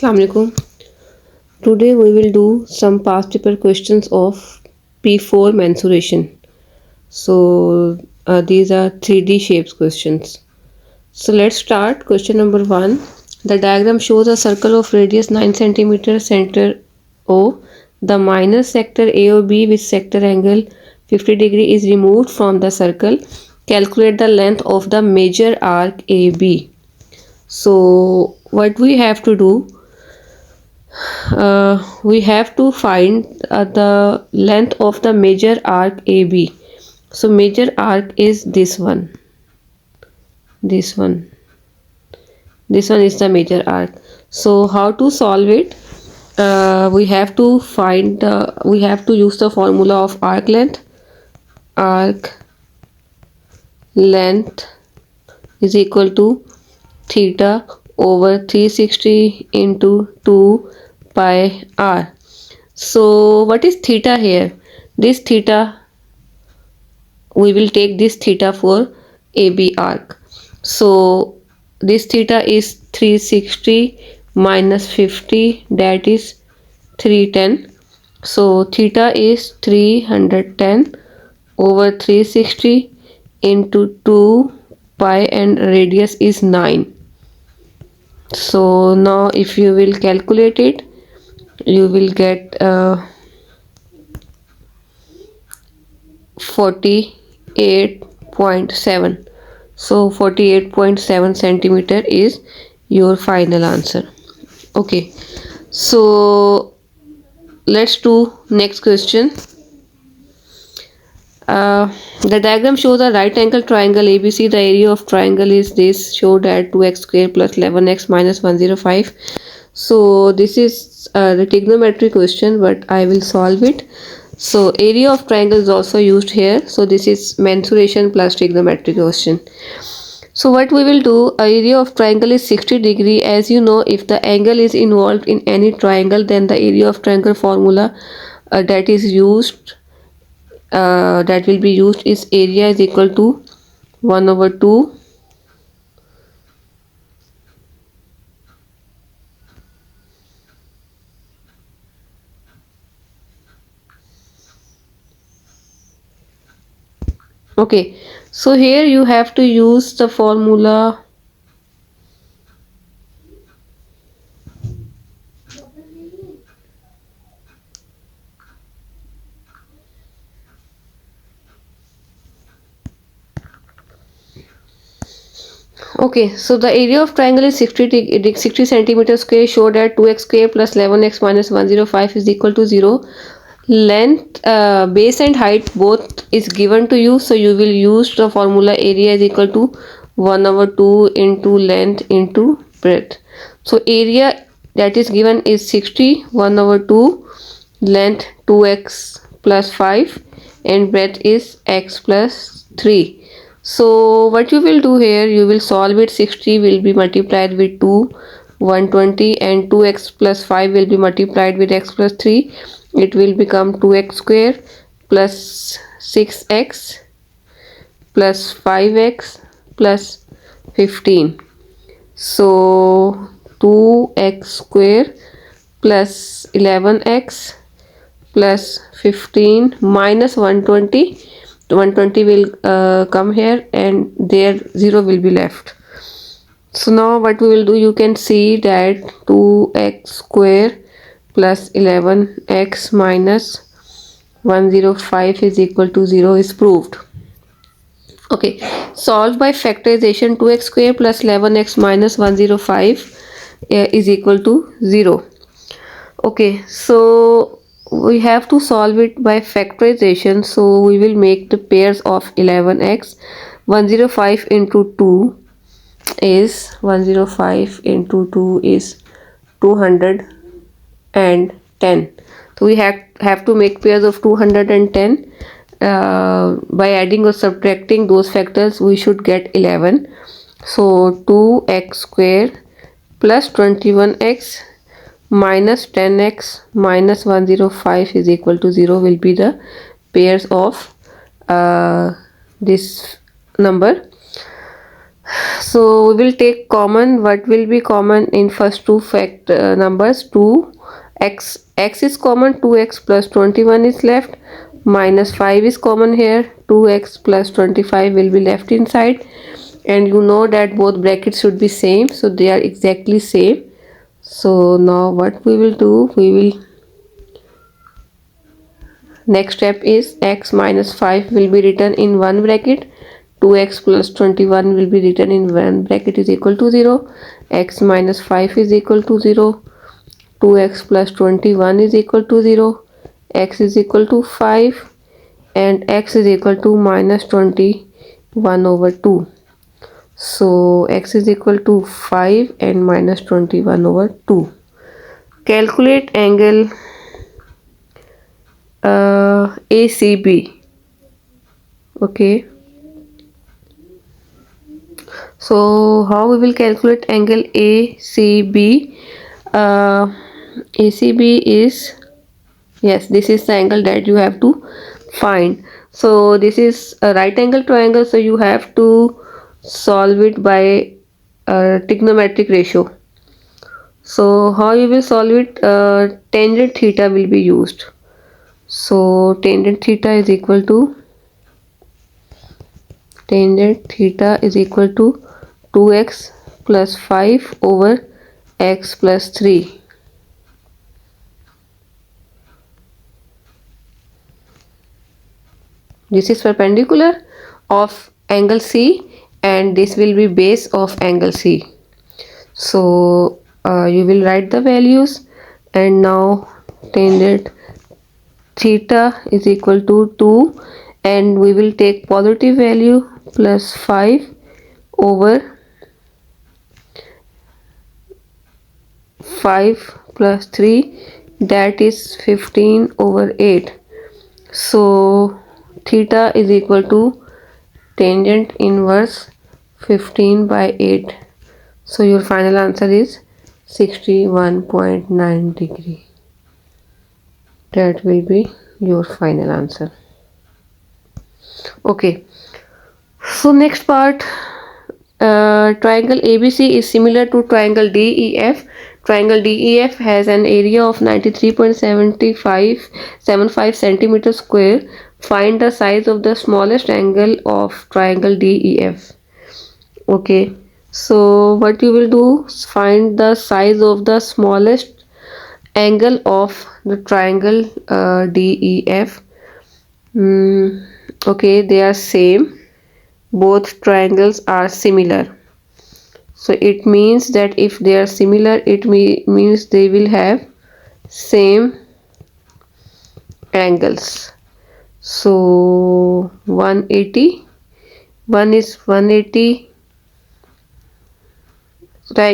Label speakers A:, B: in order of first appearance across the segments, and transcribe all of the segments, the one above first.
A: Assalamu alaikum. Today we will do some past paper questions of P4 mensuration. These are 3D shapes questions. So let's start. Question number 1. The diagram shows a circle of radius 9 cm, center O. The minor sector AOB with sector angle 50 degree is removed from the circle. Calculate the length of the major arc AB. So what we have to do, we have to find the length of the major arc AB. So major arc is this one. This one. This one is the major arc. So how to solve it? We have to we have to use the formula of arc length. Arc length is equal to theta over 360 into 2 pi r. So what is theta here? This theta, we will take this theta for AB arc. So this theta is 360 minus 50, that is 310. So theta is 310 over 360 into 2 pi and radius is 9. So now if you will calculate it, you will get 48.7. So 48.7 centimeter is your final answer. Okay, so let's do next question. The diagram shows a right angle triangle ABC. The area of triangle is this. Show that 2x square plus 11x minus 105. So this is the trigonometry question, but I will solve it. So area of triangle is also used here. So this is mensuration plus trigonometry question. So what we will do, area of triangle is 60 degree. As you know, if the angle is involved in any triangle, then the area of triangle formula that will be used is area is equal to 1 over 2 okay. So here you have to use the formula okay. So the area of triangle is 60 centimeter square. Show that 2x square plus 11x minus 105 is equal to 0. Length, base and height both is given to you, so you will use the formula area is equal to 1 over 2 into length into breadth. So area that is given is 60, 1 over 2, length 2x plus 5 and breadth is x plus 3. So what you will do here, you will solve it. 60 will be multiplied with 2, 120, and 2x plus 5 will be multiplied with x plus 3. It will become 2x square plus 6x plus 5x plus 15. So 2x square plus 11x plus 15 minus 120. 120 will come here and there 0 will be left. So now what we will do, you can see that 2x square plus 11x minus 105 is equal to 0 is proved. Okay, solve by factorization. 2x square plus 11x minus 105 is equal to 0. Okay, so we have to solve it by factorization. So we will make the pairs of 11x. 105 into 2 is 105 into 2 is 210. So we have to make pairs of 210. By adding or subtracting those factors, we should get 11. So 2x square plus 21x minus 10x minus 105 is equal to 0 will be the pairs of this number. So we will take common. What will be common in first two fact numbers? 2x, x is common, 2x plus 21 is left, minus 5 is common here, 2x plus 25 will be left inside, and you know that both brackets should be same, so they are exactly same. So now what we will do, we will, next step is x minus 5 will be written in one bracket, 2x plus 21 will be written in one bracket is equal to 0, x minus 5 is equal to 0, 2x plus 21 is equal to 0, x is equal to 5, and x is equal to minus 21 over 2. So x is equal to 5 and minus 21 over 2. Calculate angle ACB. Okay. So how we will calculate angle ACB? ACB is, yes, this is the angle that you have to find. So this is a right angle triangle, so you have to solve it by trigonometric ratio. So how you will solve it? Tangent theta will be used. So tangent theta is equal to 2x plus 5 over x plus 3. This is perpendicular of angle C, and this will be base of angle C. So you will write the values, and now tangent theta is equal to 2, and we will take positive value plus 5 over 5 plus 3, that is 15 over 8. So theta is equal to tangent inverse 15 by 8. So your final answer is 61.9 degree. That will be your final answer. Okay. So next part, triangle ABC is similar to triangle DEF. Triangle DEF has an area of 93.75 centimeter square. Find the size of the smallest angle of triangle DEF. Okay, so what you will do, find the size of the smallest angle of the triangle DEF. Okay, they are same. Both triangles are similar. So it means that if they are similar, it means they will have same angles. So 180, one is 180,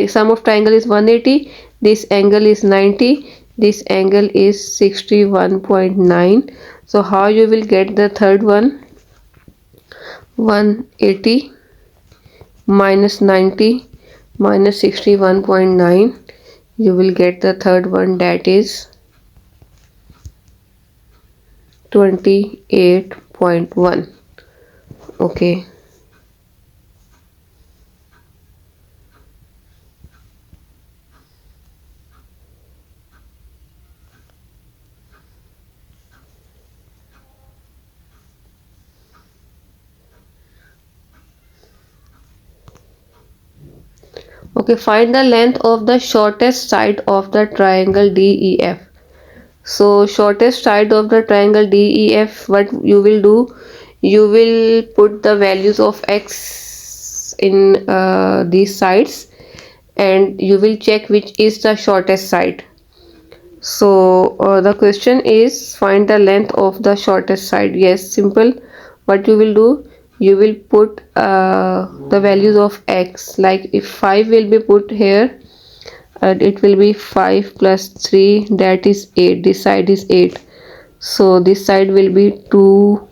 A: sum of triangle is 180, this angle is 90, this angle is 61.9. So how you will get the third one? 180 minus 90 minus 61.9, you will get the third one, that is 28.1. Okay. Okay, find the length of the shortest side of the triangle DEF. So shortest side of the triangle DEF, what you will do, you will put the values of x in these sides, and you will check which is the shortest side. So the question is find the length of the shortest side. Yes, simple. What you will do, you will put the values of x, like if 5 will be put here, it will be 5 plus 3, that is 8, this side is 8, so this side will be 2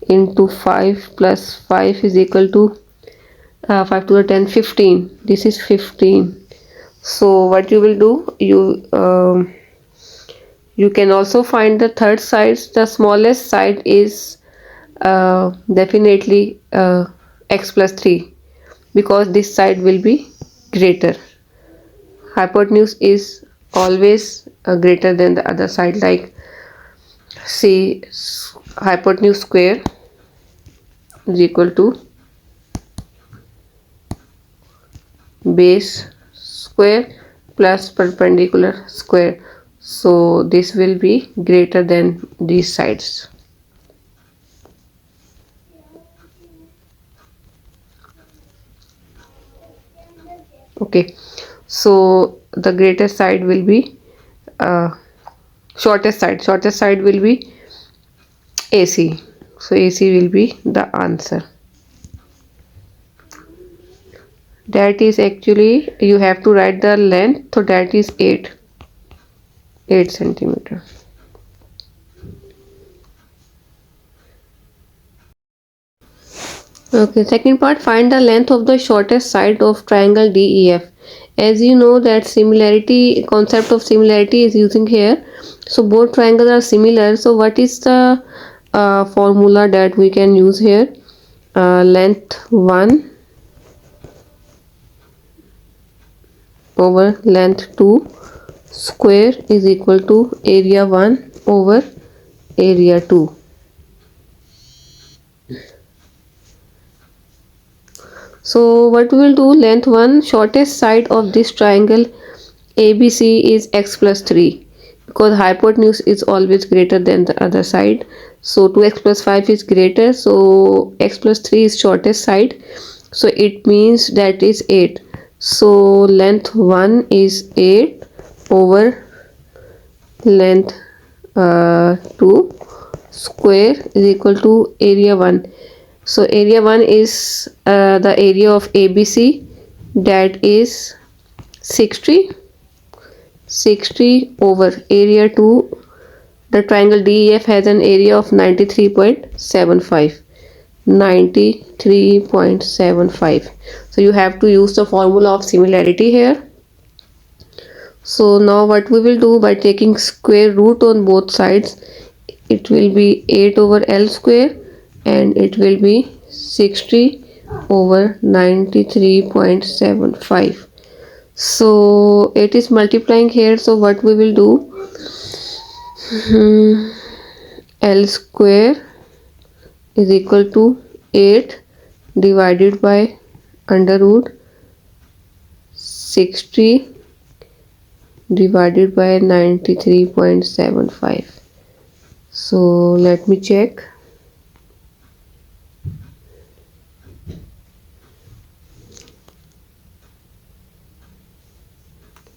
A: into 5 plus 5 is equal to 5 to the 10, 15, this is 15. So what you will do, you can also find the third side. The smallest side is definitely x plus 3. because this side will be greater. Hypotenuse is always greater than the other side, like say hypotenuse square is equal to base square plus perpendicular square. So this will be greater than these sides. Okay, so the greatest side will be shortest side will be AC. So AC will be the answer. That is actually, you have to write the length, so that is 8 centimeter. Okay, second part, find the length of the shortest side of triangle DEF. As you know that similarity, concept of similarity is using here. So both triangles are similar. So what is the formula that we can use here? Length 1 over length 2 square is equal to area 1 over area 2. So what we will do, length 1, shortest side of this triangle ABC is x plus 3, because hypotenuse is always greater than the other side. So 2x plus 5 is greater, so x plus 3 is shortest side, so it means that is 8. So length 1 is 8 over length 2 square is equal to area 1. So area 1 is the area of ABC, that is 60 over area 2. The triangle DEF has an area of 93.75. 93.75. So you have to use the formula of similarity here. So now what we will do, by taking square root on both sides, it will be 8 over L square and it will be 60 over 93.75. So it is multiplying here, so what we will do, L square is equal to 8 divided by under root 60 divided by 93.75. So let me check.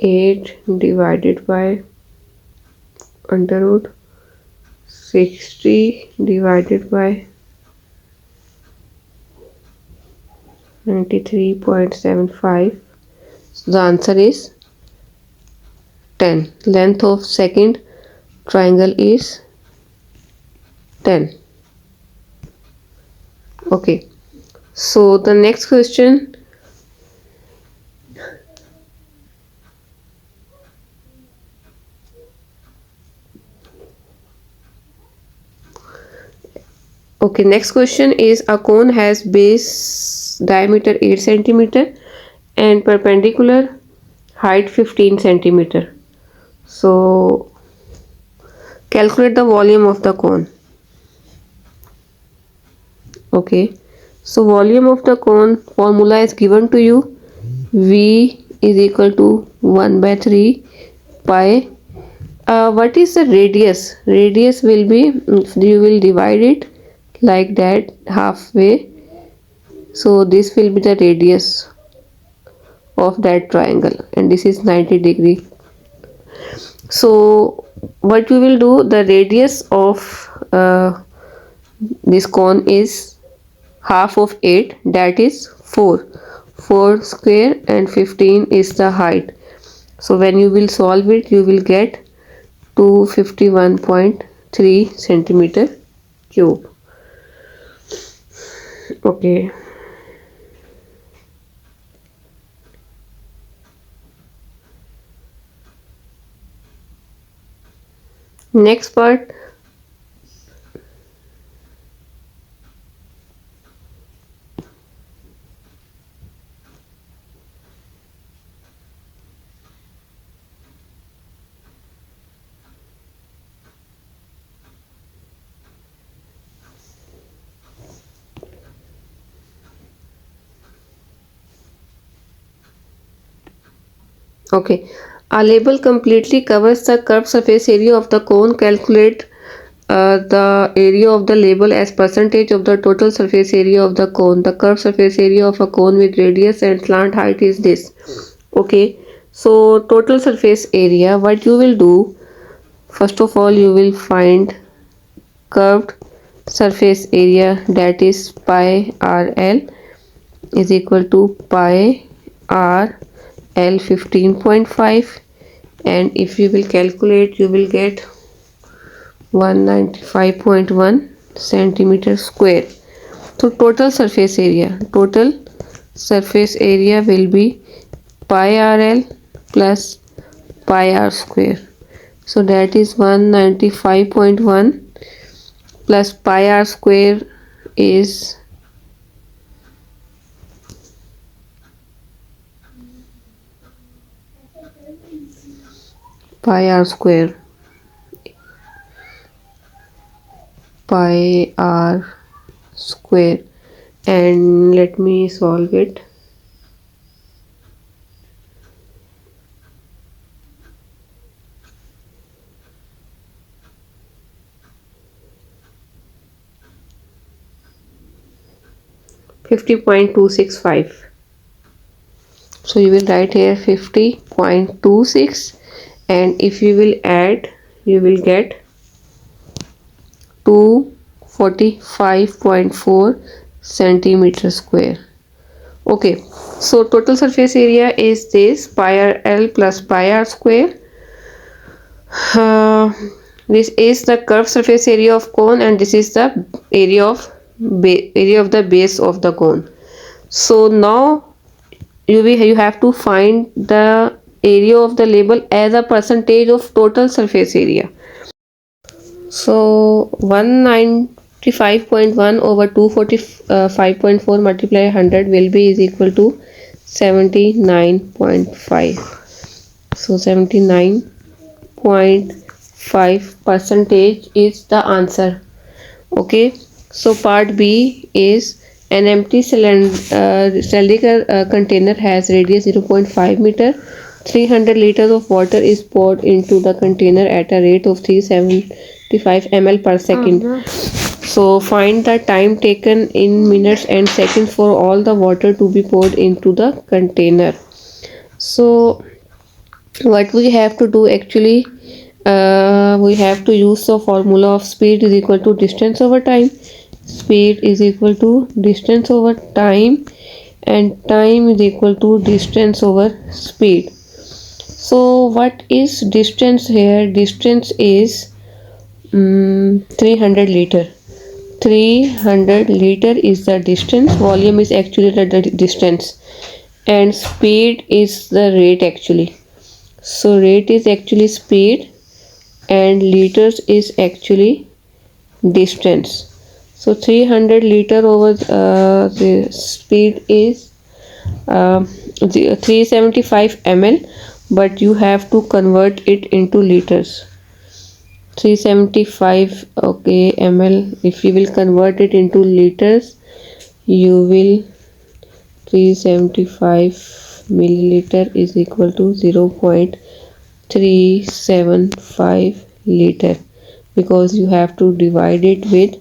A: 8 divided by under root 60 divided by 93.75. So the answer is 10. Length of second triangle is 10. Okay, so the next question, okay, next question is, a cone has base diameter 8 centimeter and perpendicular height 15 centimeter. So calculate the volume of the cone. Okay, so volume of the cone formula is given to you. V is equal to 1 by 3 pi. What is the radius? Radius will be, you will divide it like that halfway. So this will be the radius of that triangle, and this is 90 degree. So what we will do, the radius of this cone is half of 8, that is 4 square, and 15 is the height. So when you will solve it, you will get 251.3 centimeter cube. Okay, next part, Okay. A label completely covers the curved surface area of the cone. Calculate the area of the label as percentage of the total surface area of the cone. The curved surface area of a cone with radius and slant height is this. Okay. So total surface area, what you will do, first of all you will find curved surface area, that is pi rl is equal to pi r L 15.5, and if you will calculate you will get 195.1 centimeter square. So total surface area will be pi rl plus pi r square. So that is 195.1 plus pi r square is pi r square, pi r square, and let me solve it. $50.265. So you will write here 50.26, and if you will add you will get 245.4 centimeter square. Okay, so total surface area is this pi r l plus pi r square. Uh, this is the curved surface area of cone, and this is the area of the base of the cone. So now you have to find the area of the label as a percentage of total surface area. So 195.1 over 245.4 multiplied 100 will be is equal to 79.5. So 79.5 percentage is the answer. Okay, so part B is an empty cylindrical container has radius 0.5 meter. 300 liters of water is poured into the container at a rate of 375 ml per second. So find the time taken in minutes and seconds for all the water to be poured into the container. So what we have to do actually, we have to use the formula of speed is equal to distance over time. Speed is equal to distance over time, and time is equal to distance over speed. So what is distance here? Distance is 300 liter. 300 liter is the distance. Volume is actually the distance, and speed is the rate actually. So rate is actually speed and liters is actually distance. So 300 liter over the speed is 375 ml, but you have to convert it into liters. 375 okay ml, if you will convert it into liters you will 375 milliliter is equal to 0.375 liter, because you have to divide it with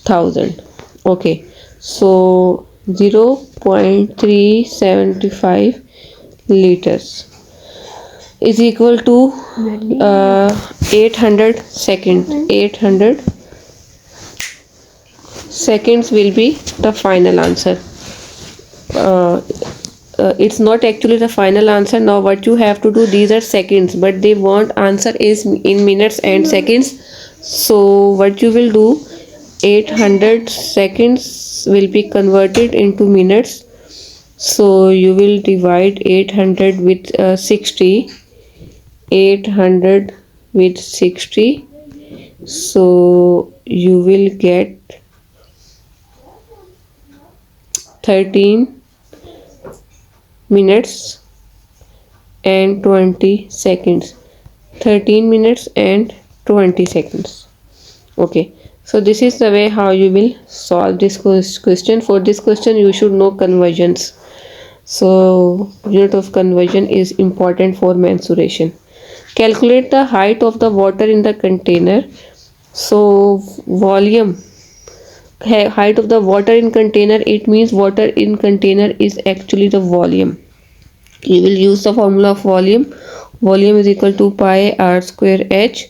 A: 1000. Okay, so 0.375 liters is equal to 800 seconds. 800 seconds will be the final answer. It's not actually the final answer. Now what you have to do, these are seconds, but they want answer is in minutes and seconds. So what you will do, 800 seconds will be converted into minutes. So you will divide 800 with 60. 800 with 60. So you will get 13 minutes and 20 seconds. 13 minutes and 20 seconds. Okay, so this is the way how you will solve this question. For this question you should know conversions. So unit of conversion is important for mensuration. Calculate the height of the water in the container. So volume, height of the water in container, it means water in container is actually the volume. You will use the formula of volume. Volume is equal to pi r square h.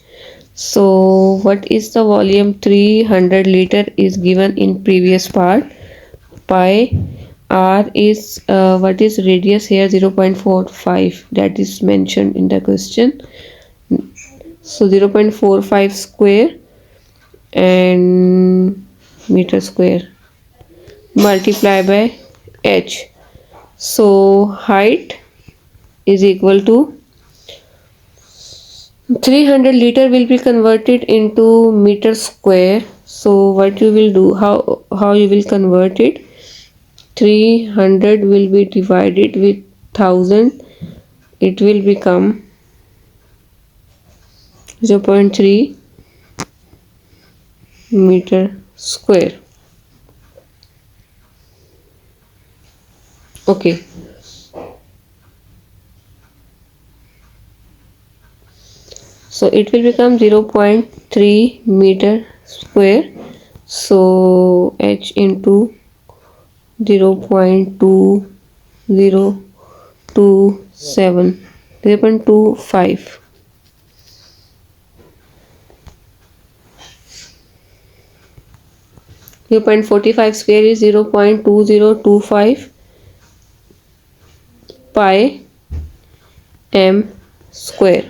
A: So what is the volume? 300 liter is given in previous part. Pi r is what is radius here? 0.45, that is mentioned in the question. So 0.45 square and meter square multiply by h. So height is equal to 300 liter will be converted into meter square. So what you will do, how you will convert it? 300 will be divided with 1000, it will become 0.3 meter square. Okay, so it will become 0.3 meter square. So h into 0.2027, 0.25. 0.45 square is 0.2025 pi m square.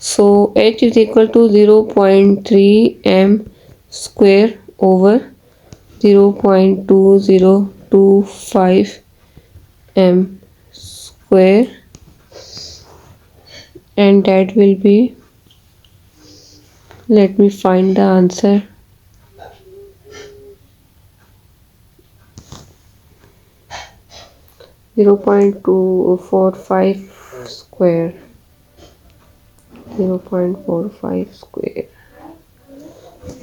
A: So h is equal to 0.3 m square over 0.2025 m square, and that will be, let me find the answer. 0.245 square, 0.45 square.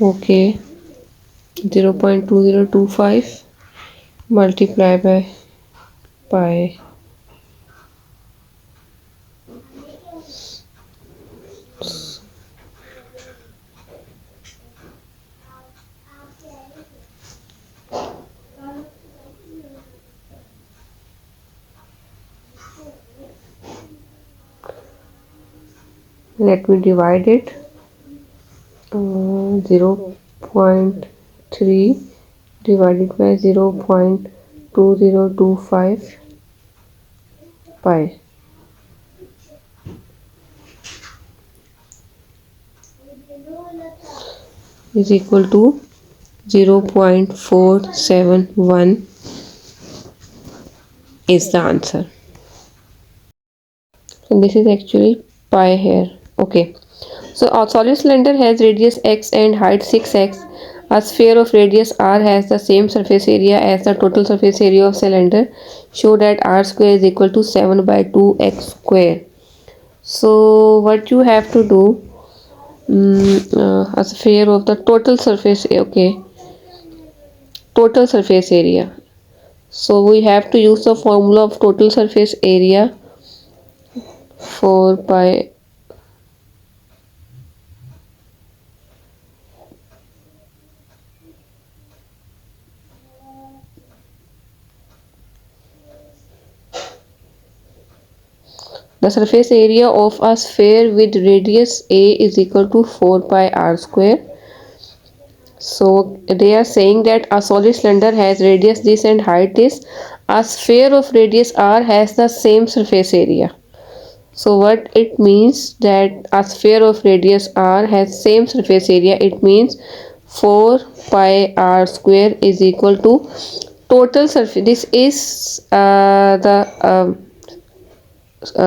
A: Okay, 0.2025 multiply by pi. Let me divide it. 0.3 divided by 0.2025 pi is equal to 0.471 is the answer. So this is actually pi here. Okay. So a solid cylinder has radius x and height 6x. A sphere of radius r has the same surface area as the total surface area of cylinder. Show that r square is equal to 7 by 2x square. So what you have to do, a sphere of the total surface, okay, total surface area. So we have to use the formula of total surface area for pi. The surface area of a sphere with radius a is equal to 4 pi r square. So they are saying that a solid cylinder has radius this and height this. A sphere of radius r has the same surface area. So what it means, that a sphere of radius r has same surface area, it means 4 pi r square is equal to total surface. This is the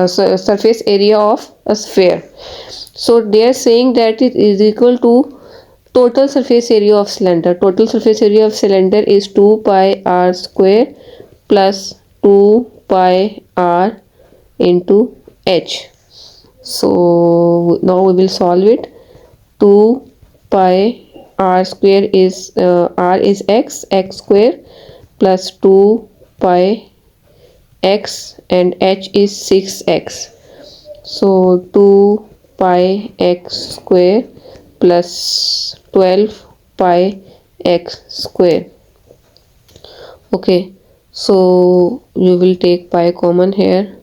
A: surface area of a sphere. So they are saying that it is equal to total surface area of cylinder. Total surface area of cylinder is 2 pi r square plus 2 pi r into h. So now we will solve it. 2 pi r square is r is x square plus 2 pi x and h is 6x. So 2 pi x square plus 12 pi x square. Okay, so you will take pi common here.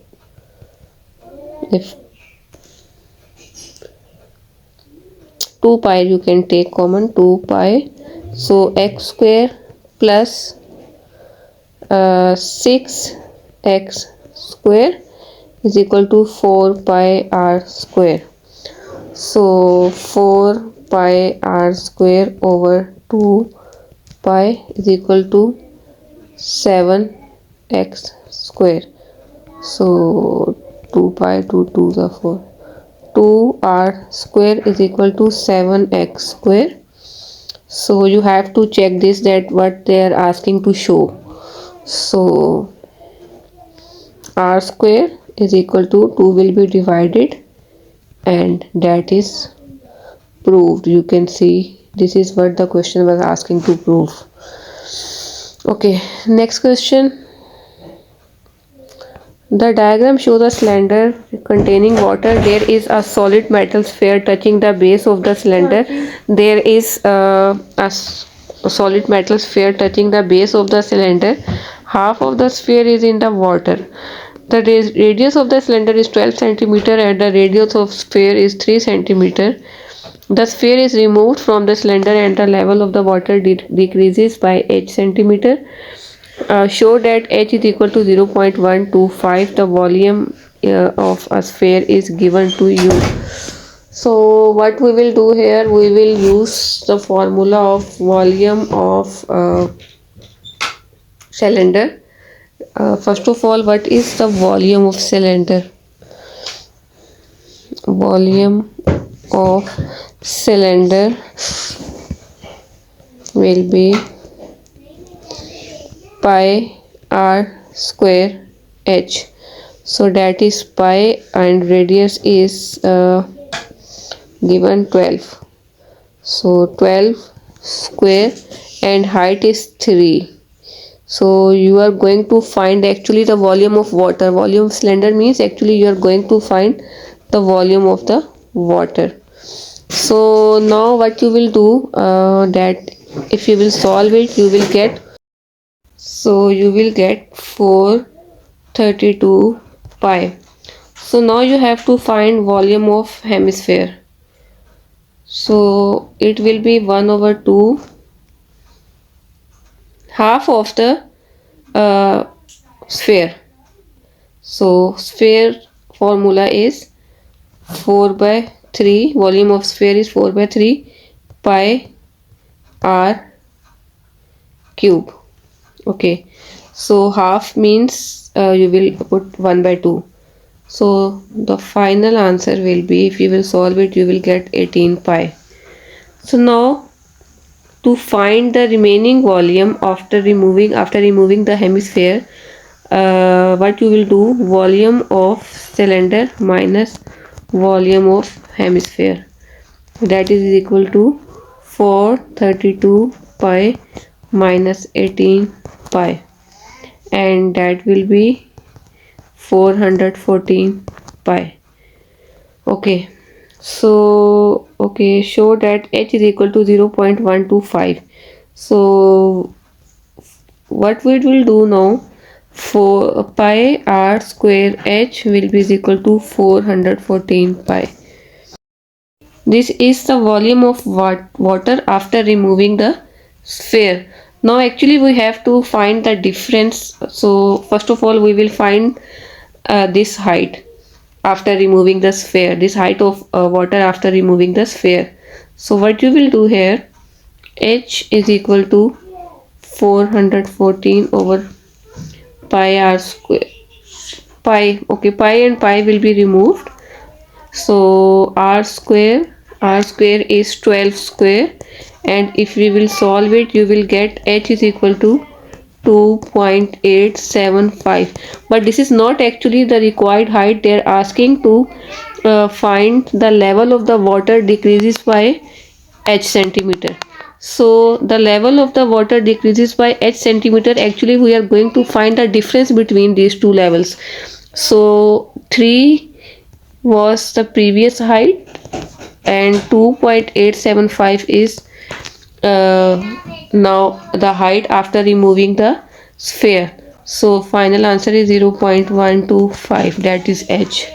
A: If 2 pi you can take common, 2 pi. So x square plus 6x square is equal to 4 pi r square. So 4 pi r square over 2 pi is equal to 7x square. So 2 pi 2 2s are 4. 2r square is equal to 7x square. So you have to check this, that what they are asking to show. So r square is equal to 2 will be divided, and that is proved. You can see this is what the question was asking to prove. Okay, next question. The diagram shows a cylinder containing water. There is a solid metal sphere touching the base of the cylinder. There is a solid metal sphere touching the base of the cylinder. Half of the sphere is in the water. The radius of the cylinder is 12 centimeter and the radius of sphere is 3 centimeter. The sphere is removed from the cylinder and the level of the water decreases by h centimeter. Show that h is equal to 0.125. The volume of a sphere is given to you. So what we will do here, we will use the formula of volume of cylinder. First of all, what is the volume of cylinder? Volume of cylinder will be pi r square h. So that is pi and radius is given 12. So 12 square and height is 3. So you are going to find actually the volume of water. Volume of cylinder means actually you are going to find the volume of the water. So now what you will do, that if you will solve it, you will get, so you will get 432 pi. So now you have to find volume of hemisphere. So it will be 1 over 2, half of the sphere. So sphere formula is 4 by 3. Volume of sphere is 4 by 3 pi r cube. Okay, so half means you will put 1 by 2. So the final answer will be, if you will solve it, you will get 18 pi. So now to find the remaining volume after removing the hemisphere, what you will do, volume of cylinder minus volume of hemisphere, that is equal to 432 pi minus 18 pi, and that will be 414 pi. Okay, so show that h is equal to 0.125. So what we will do now, for pi r square h will be equal to 414 pi. This is the volume of water after removing the sphere. Now actually we have to find the difference. So first of all we will find this height after removing the sphere, this height of water after removing the sphere. So what you will do here, h is equal to 414 over pi r square. Pi, okay, pi and pi will be removed. So r square is 12 square, and if we will solve it, you will get h is equal to 2.875. But this is not actually the required height. They are asking to find the level of the water decreases by h centimeter. So the level of the water decreases by h centimeter. Actually, we are going to find the difference between these two levels. So 3 was the previous height and 2.875 is now the height after removing the sphere. So final answer is 0.125, that is h.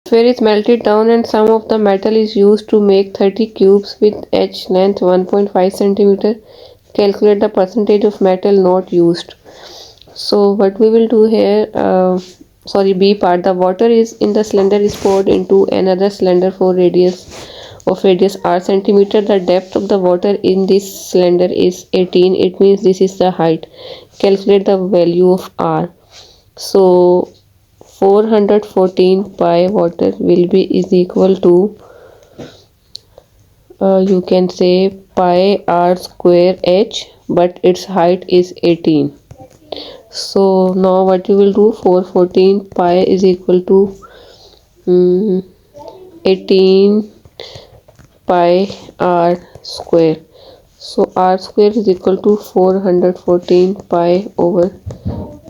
A: Sphere is melted down and some of the metal is used to make 30 cubes with h length 1.5 centimeter. Calculate the percentage of metal not used. So what we will do here, B part, the water is in the cylinder is poured into another cylinder for radius r centimeter. The depth of the water in this cylinder is 18. It means this is the height. Calculate the value of r. So 414 pi water will be is equal to you can say pi r square h, but its height is 18. So now what you will do, 414 pi is equal to 18 pi r square. So r square is equal to 414 pi over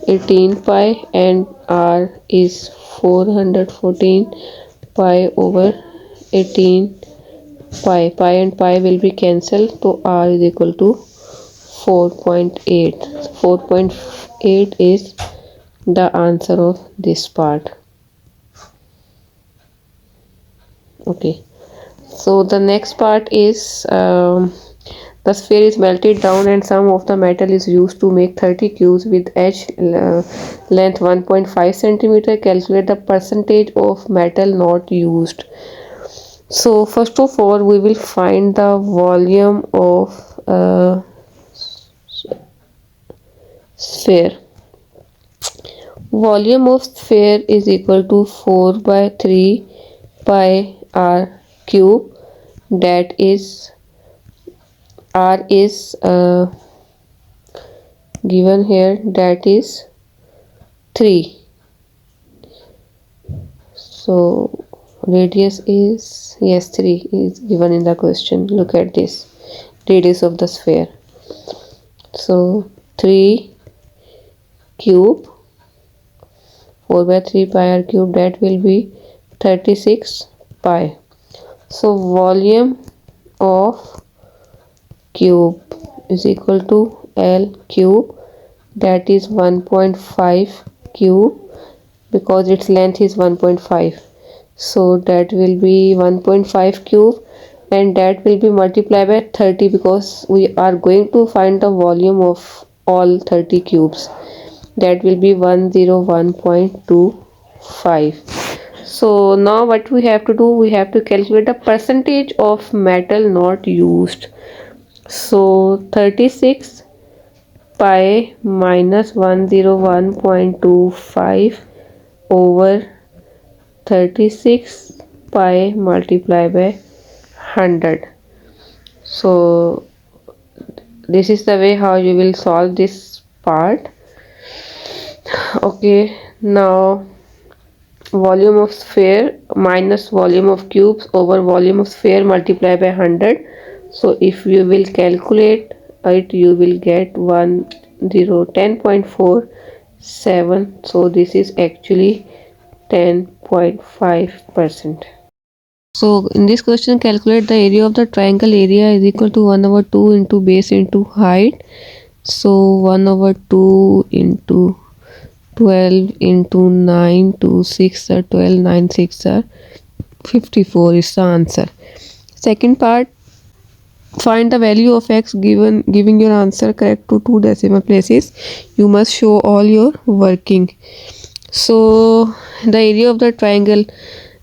A: 18 pi, and r is 414 pi over 18 pi. Pi and pi will be cancelled, so r is equal to 4.8. 4.8 is the answer of this part. Okay, so the next part is the sphere is melted down and some of the metal is used to make 30 cubes with h length 1.5 centimeter. Calculate the percentage of metal not used. So first of all, we will find the volume of sphere. Volume of sphere is equal to 4 by 3 pi r cube, that is r is given here, that is 3. So radius is, yes, 3 is given in the question. Look at this radius of the sphere. So 3 cube, 4 by 3 pi r cube, that will be 36 pi. So volume of cube is equal to L cube, that is 1.5 cube, because its length is 1.5. So that will be 1.5 cube, and that will be multiplied by 30, because we are going to find the volume of all 30 cubes. That will be 101.25. So now what we have to do, we have to calculate the percentage of metal not used. So 36 pi minus 101.25 over 36 pi multiplied by 100. So this is the way how you will solve this part. Okay, now volume of sphere minus volume of cubes over volume of sphere multiplied by 100. So if you will calculate it, you will get 10.47. So this is actually 10.5%. So in this question, calculate the area of the triangle. Area is equal to 1 over 2 into base into height. So 1 over 2 into 12 into 9 to 6 are 12, 9 6 are 54 is the answer. Second part, find the value of x giving your answer correct to 2 decimal places. You must show all your working. So the area of the triangle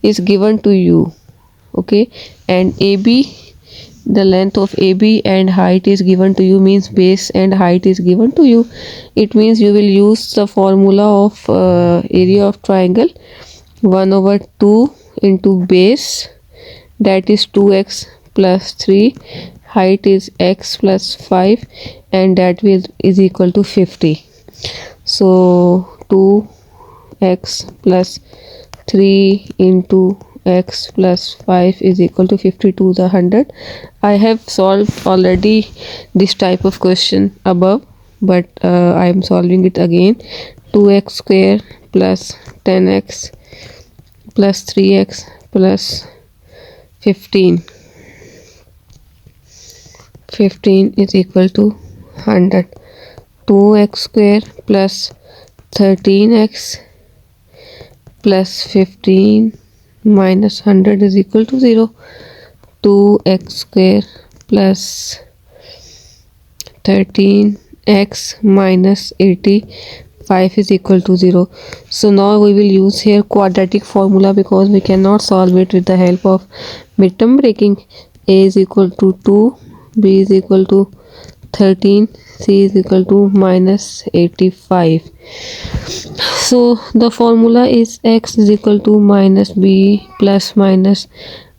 A: is given to you, okay, and AB, the length of AB and height is given to you, means base and height is given to you. It means you will use the formula of area of triangle, 1 over 2 into base, that is 2x plus 3, height is x plus 5, and that is equal to 50. So 2x plus 3 into 2x plus 5 is equal to 50 to the 100. I have solved already this type of question above, but I am solving it again. 2x square plus 10x plus 3x plus 15 is equal to 100. 2x square plus 13x plus 15 minus 100 is equal to 0. 2x square plus 13x minus 85 is equal to 0. So now we will use here quadratic formula because we cannot solve it with the help of midterm breaking. A is equal to 2, B is equal to 13, C is equal to minus 85. So the formula is x is equal to minus b plus minus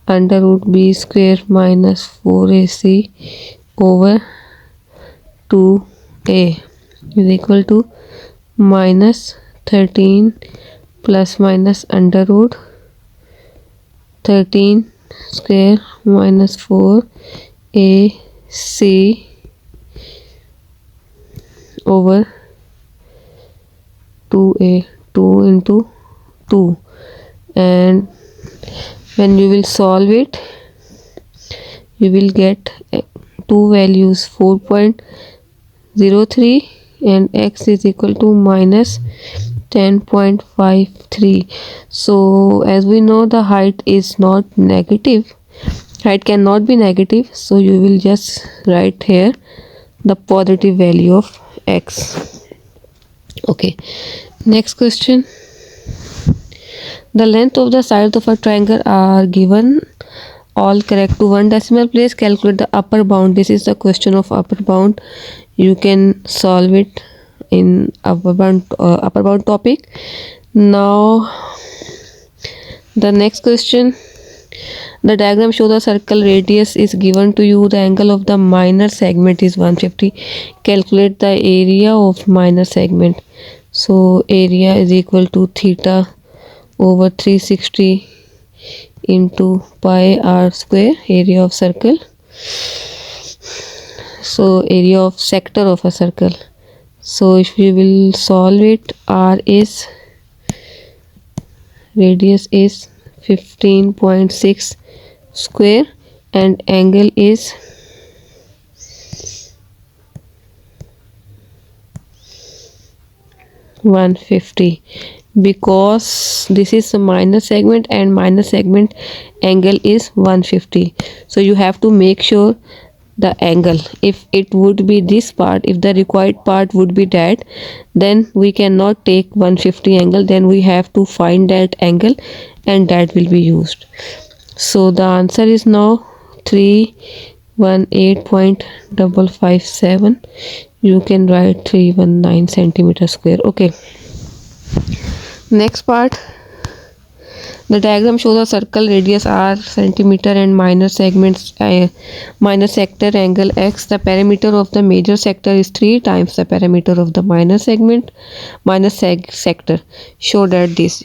A: under root b square minus 4ac over 2a is equal to minus 13 plus minus under root 13 square minus 4ac over 2a, 2 into 2, and when you will solve it you will get two values 4.03 and x is equal to minus 10.53. so as we know the height is not negative, height cannot be negative, so you will just write here the positive value of x. Okay, next question. The length of the sides of a triangle are given all correct to one decimal place. Calculate the upper bound. This is the question of upper bound. You can solve it in upper bound topic. Now the next question. The diagram shows the circle radius is given to you. The angle of the minor segment is 150. Calculate the area of minor segment. So area is equal to theta over 360 into pi r square, area of circle. So area of sector of a circle. So if we will solve it, r is radius is 15.6 square and angle is 150 because this is a minor segment and minor segment angle is 150. So you have to make sure the angle, if it would be this part, if the required part would be that, then we cannot take 150 angle, then we have to find that angle and that will be used. So the answer is now 318.557. you can write 319 centimeter square. Okay, next part. The diagram shows a circle radius r centimeter and minor segments minor sector angle x. The perimeter of the major sector is 3 times the perimeter of the minor segment sector. Show that this.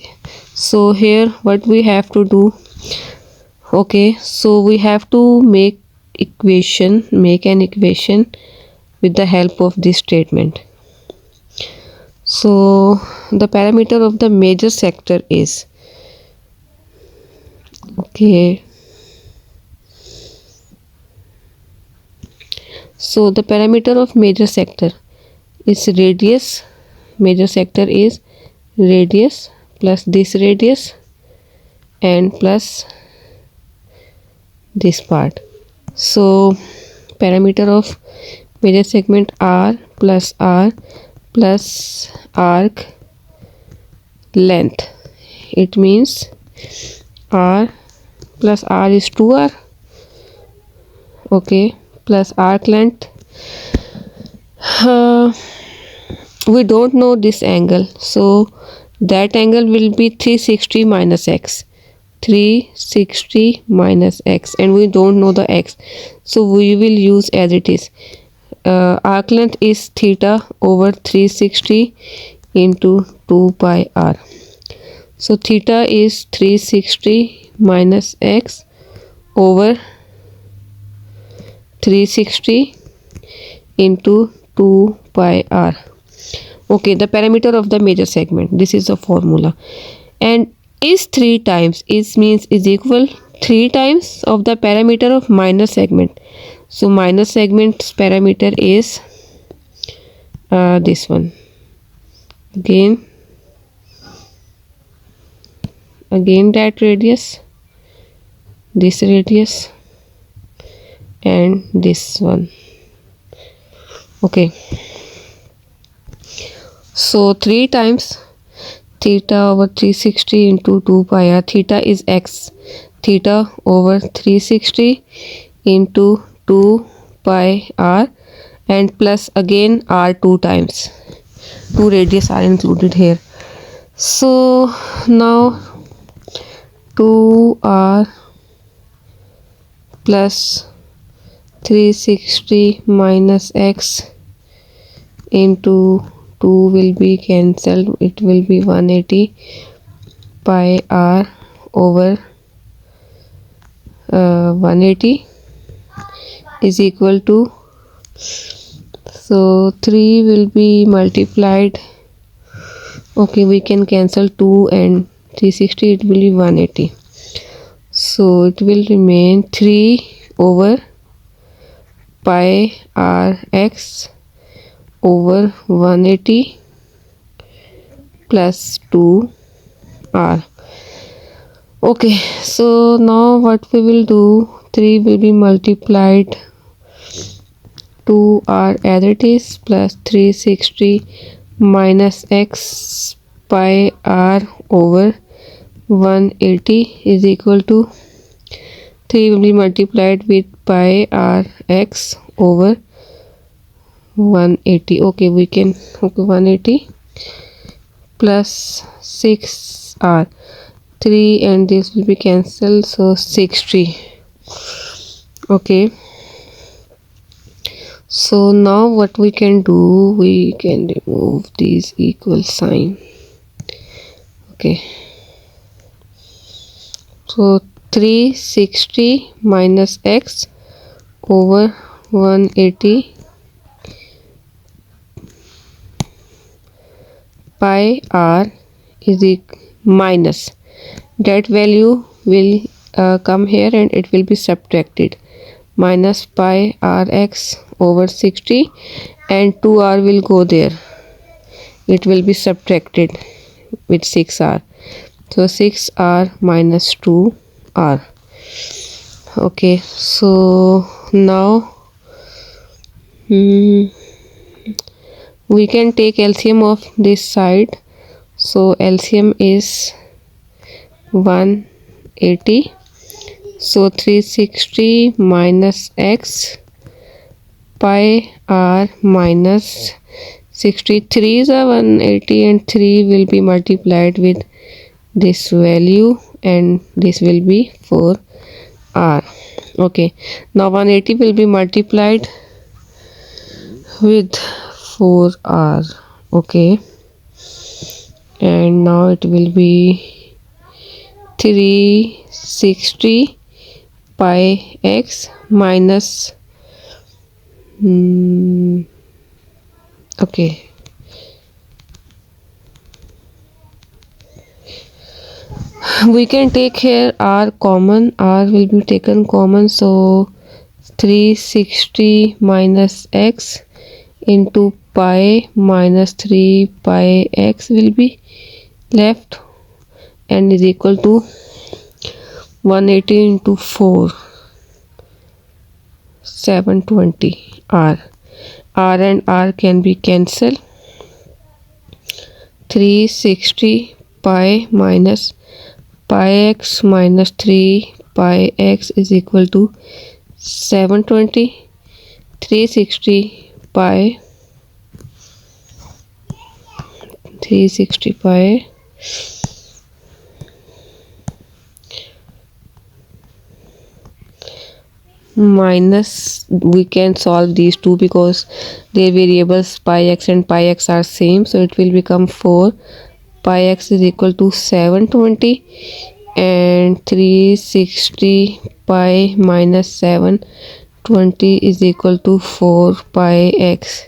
A: So here what we have to do, okay, so we have to make an equation with the help of this statement. So the perimeter of the major sector is, okay, so the perimeter of major sector is radius. Major sector is radius plus this radius and plus this part. So perimeter of major segment r plus arc length. It means r plus r is 2r, okay, plus arc length. We don't know this angle, so that angle will be 360 minus x. 360 minus x, and we don't know the x, so we will use as it is. Arc length is theta over 360 into 2 pi r. So theta is 360 minus x over 360 into 2 pi r. Okay, the parameter of the major segment. This is the formula. And is 3 times is means is equal 3 times of the parameter of minor segment. So minor segment's parameter is this one. Again that radius, this radius, and this one. Okay, so 3 times theta over 360 into 2 pi r. Theta is x. Theta over 360 into 2 pi r, and plus again r 2 times. 2 radius are included here. So now 2r plus 360 minus x into 2 will be cancelled. It will be 180 pi r over 180 is equal to, so 3 will be multiplied. Okay, we can cancel 2 and 360, it will be 180. So it will remain 3 over pi r x over 180 plus 2 r. Okay, so now what we will do, 3 will be multiplied 2 r as it is plus 360 minus x pi r over 180 is equal to 3 will be multiplied with pi r x over 180. Okay, we can 180 plus 6r, 3 and this will be cancelled, so 60. Okay, so now what we can do, we can remove these equal sign. Okay, so 360 minus x over 180 pi r is minus, that value will come here and it will be subtracted, minus pi rx over 60, and 2r will go there, it will be subtracted with 6r, so 6r minus 2r. Okay, so now we can take LCM of this side. So LCM is 180. So 360 minus x pi r minus 63 is a 180, and 3 will be multiplied with this value, and this will be 4r. Okay, now 180 will be multiplied with 4r. Okay, and now it will be 360 pi x minus okay, we can take here r common, r will be taken common, so 360 minus x into pi minus 3 pi x will be left, and is equal to 180 into 4, 720 r. R and r can be cancelled. 360 pi minus pi x minus 3 pi x is equal to 720. 360 pi 360 pi minus, we can solve these two because their variables pi x and pi x are same, so it will become 4 pi x is equal to 720, and 360 pi minus 720 is equal to 4 pi x.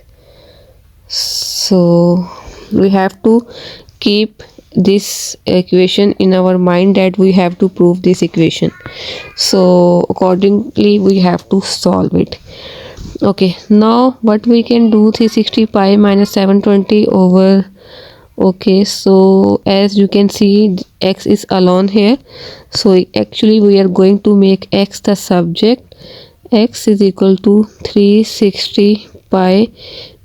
A: So we have to keep this equation in our mind that we have to prove this equation. So accordingly we have to solve it. Okay, now what we can do, 360 pi minus 720 over, okay, so as you can see x is alone here, so actually we are going to make x the subject. X is equal to 360 pi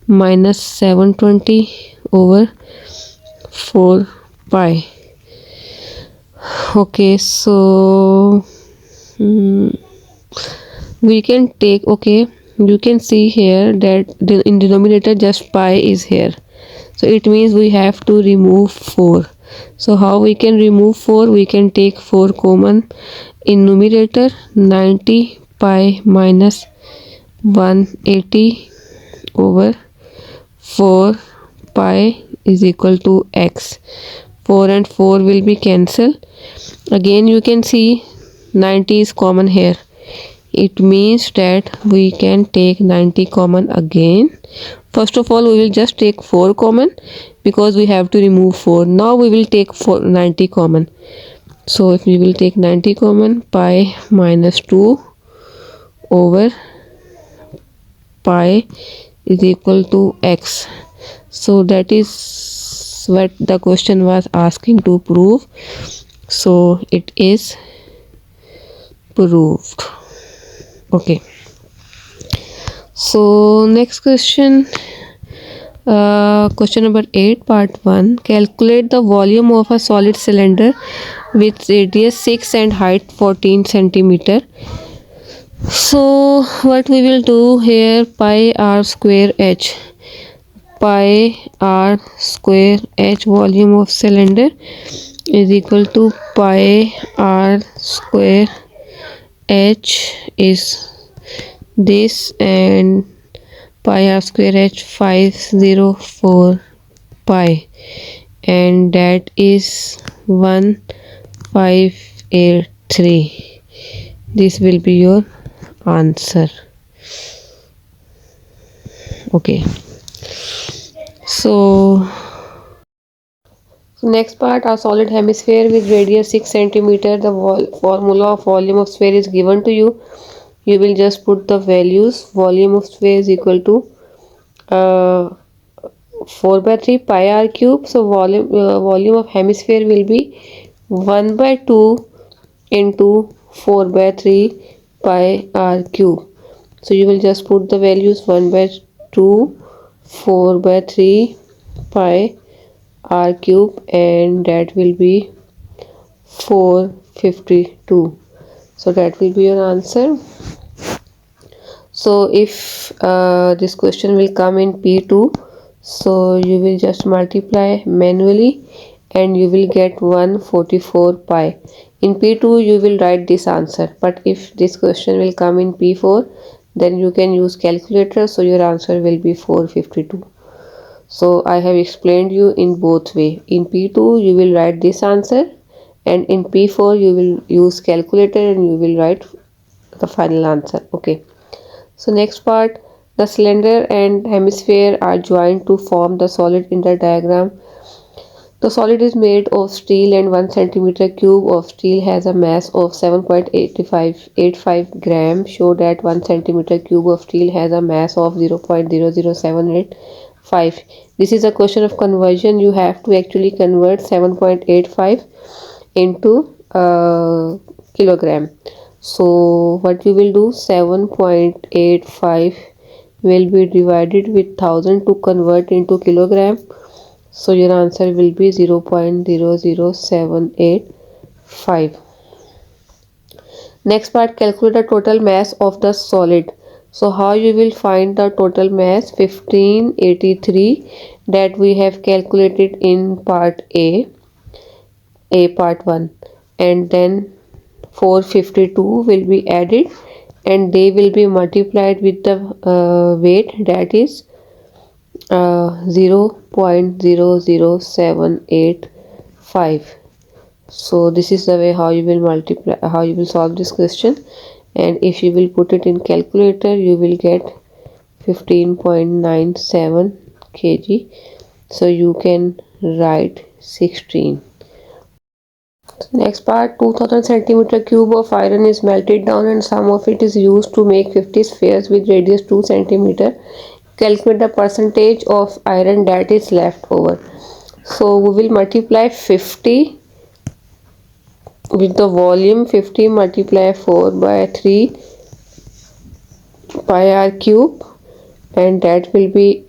A: minus 720 over 4 pi. Okay, so we can take, okay, you can see here that in denominator just pi is here, so it means we have to remove 4. So how we can remove 4? We can take 4 common in numerator. 90 pi minus 180 over 4 pi is equal to x. 4 and 4 will be cancelled. Again you can see 90 is common here. It means that we can take 90 common again. First of all we will just take 4 common because we have to remove 4. Now we will take 90 common. So if we will take 90 common, pi minus 2 over pi is equal to x. So that is what the question was asking to prove. So it is proved. Okay, so next question, question number 8, part 1. Calculate the volume of a solid cylinder with radius 6 and height 14 centimeter. So what we will do here, pi r square h. Pi r square h volume of cylinder is equal to pi r square h is this, and pi r square h 504 pi, and that is 1583. This will be your answer. Okay, so next part, a solid hemisphere with radius 6 centimeter. The formula of volume of sphere is given to you. You will just put the values. Volume of sphere is equal to 4 by 3 pi r cube. So volume of hemisphere will be 1 by 2 into 4 by 3 pi r cube. So you will just put the values 1 by 2, 4 by 3 pi r cube, and that will be 452. So that will be your answer. So if this question will come in P2, so you will just multiply manually and you will get 144 pi. In P2 you will write this answer, but if this question will come in P4, then you can use calculator, so your answer will be 452. So I have explained you in both way. In P2 you will write this answer, and in P4 you will use calculator and you will write the final answer. Okay, so next part, the cylinder and hemisphere are joined to form the solid in the diagram. The solid is made of steel, and 1 centimeter cube of steel has a mass of 7.85 gram. Show that 1 centimeter cube of steel has a mass of 0.00785. This is a question of conversion. You have to actually convert 7.85 into kilogram. So what we will do, 7.85 will be divided with 1000 to convert into kilogram. So your answer will be 0.00785. Next part, calculate the total mass of the solid. So how you will find the total mass? 1583 that we have calculated in part A part 1, and then 452 will be added and they will be multiplied with the weight, that is 0.00785. So this is the way how you will multiply, how you will solve this question. And if you will put it in calculator, you will get 15.97 kg. So you can write 16. Next part, 2000 centimeter cube of iron is melted down and some of it is used to make 50 spheres with radius 2 centimeter. Calculate the percentage of iron that is left over. So we will multiply 50 with the volume. 50 multiply 4 by 3 pi r cube, and that will be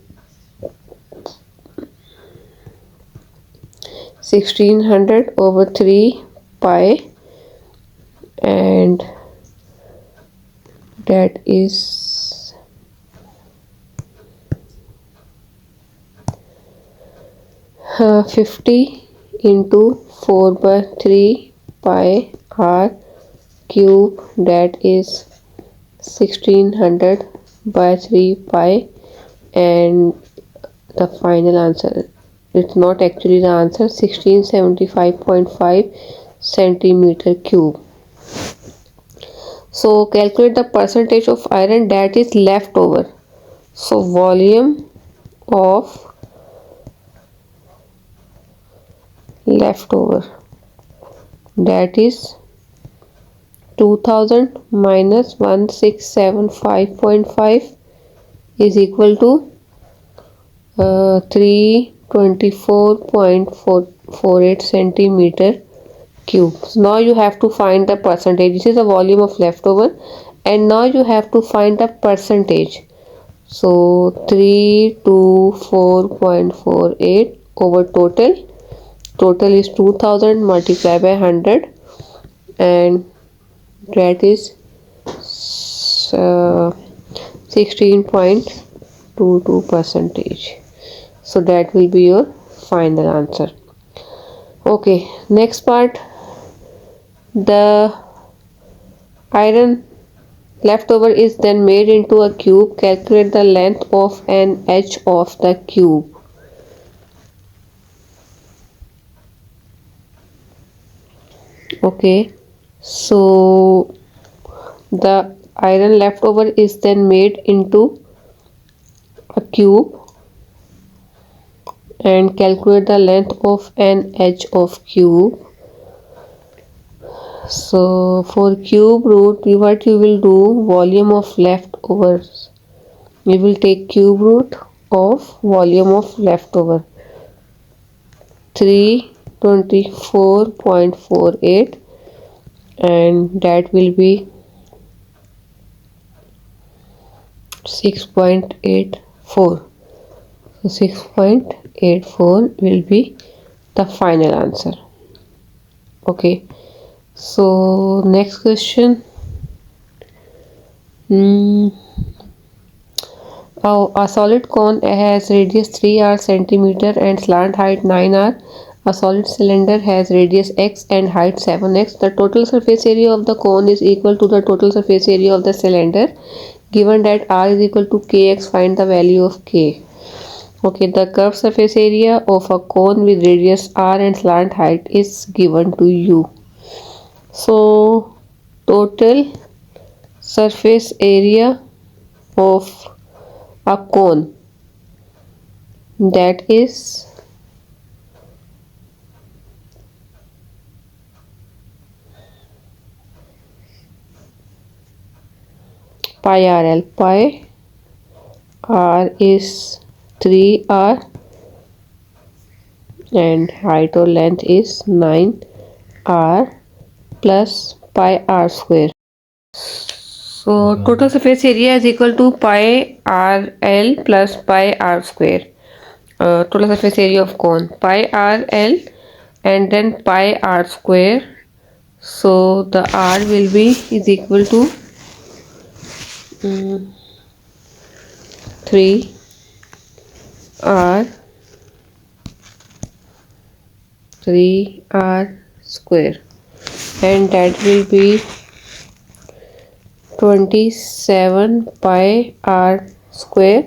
A: 1600 over 3 pi, and that is 50 into 4 by 3 pi r cube, that is 1600 by 3 pi, and the final answer, it's not actually the answer, 1675.5 centimeter cube. So calculate the percentage of iron that is left over. So volume of leftover, that is 2000 minus 1675.5 is equal to 324.48 centimeter cube. So now you have to find the percentage. This is the volume of leftover, and now you have to find the percentage. So 324.48 over total. Total is 2000 multiplied by 100, and that is 16.22 percentage. So that will be your final answer. Okay, next part, the iron leftover is then made into a cube. Calculate the length of an edge of the cube. Okay, so the iron leftover is then made into a cube, and calculate the length of an edge of cube. So for cube root, what you will do, volume of leftovers, you will take cube root of volume of leftover, 324.48, and that will be 6.84. So 6.84 will be the final answer. Okay, so next question. A solid cone has radius 3r centimeter and slant height 9r. A solid cylinder has radius x and height 7x. The total surface area of the cone is equal to the total surface area of the cylinder. Given that r is equal to kx, find the value of k. Okay, the curved surface area of a cone with radius r and slant height is given to you. So total surface area of a cone, that is pi rl. Pi r is 3r and height or length is 9r plus pi r square. So total surface area is equal to pi rl plus pi r square. Total surface area of cone, pi rl and then pi r square. So the r will be is equal to 3 r square, and that will be 27 pi r square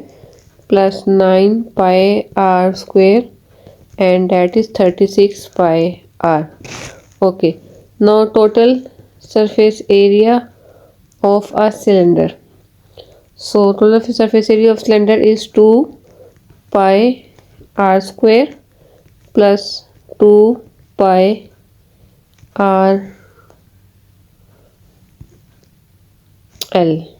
A: plus 9 pi r square, and that is 36 pi r. Okay. Now total surface area of a cylinder. So total surface area of cylinder is 2 pi r square plus 2 pi r l.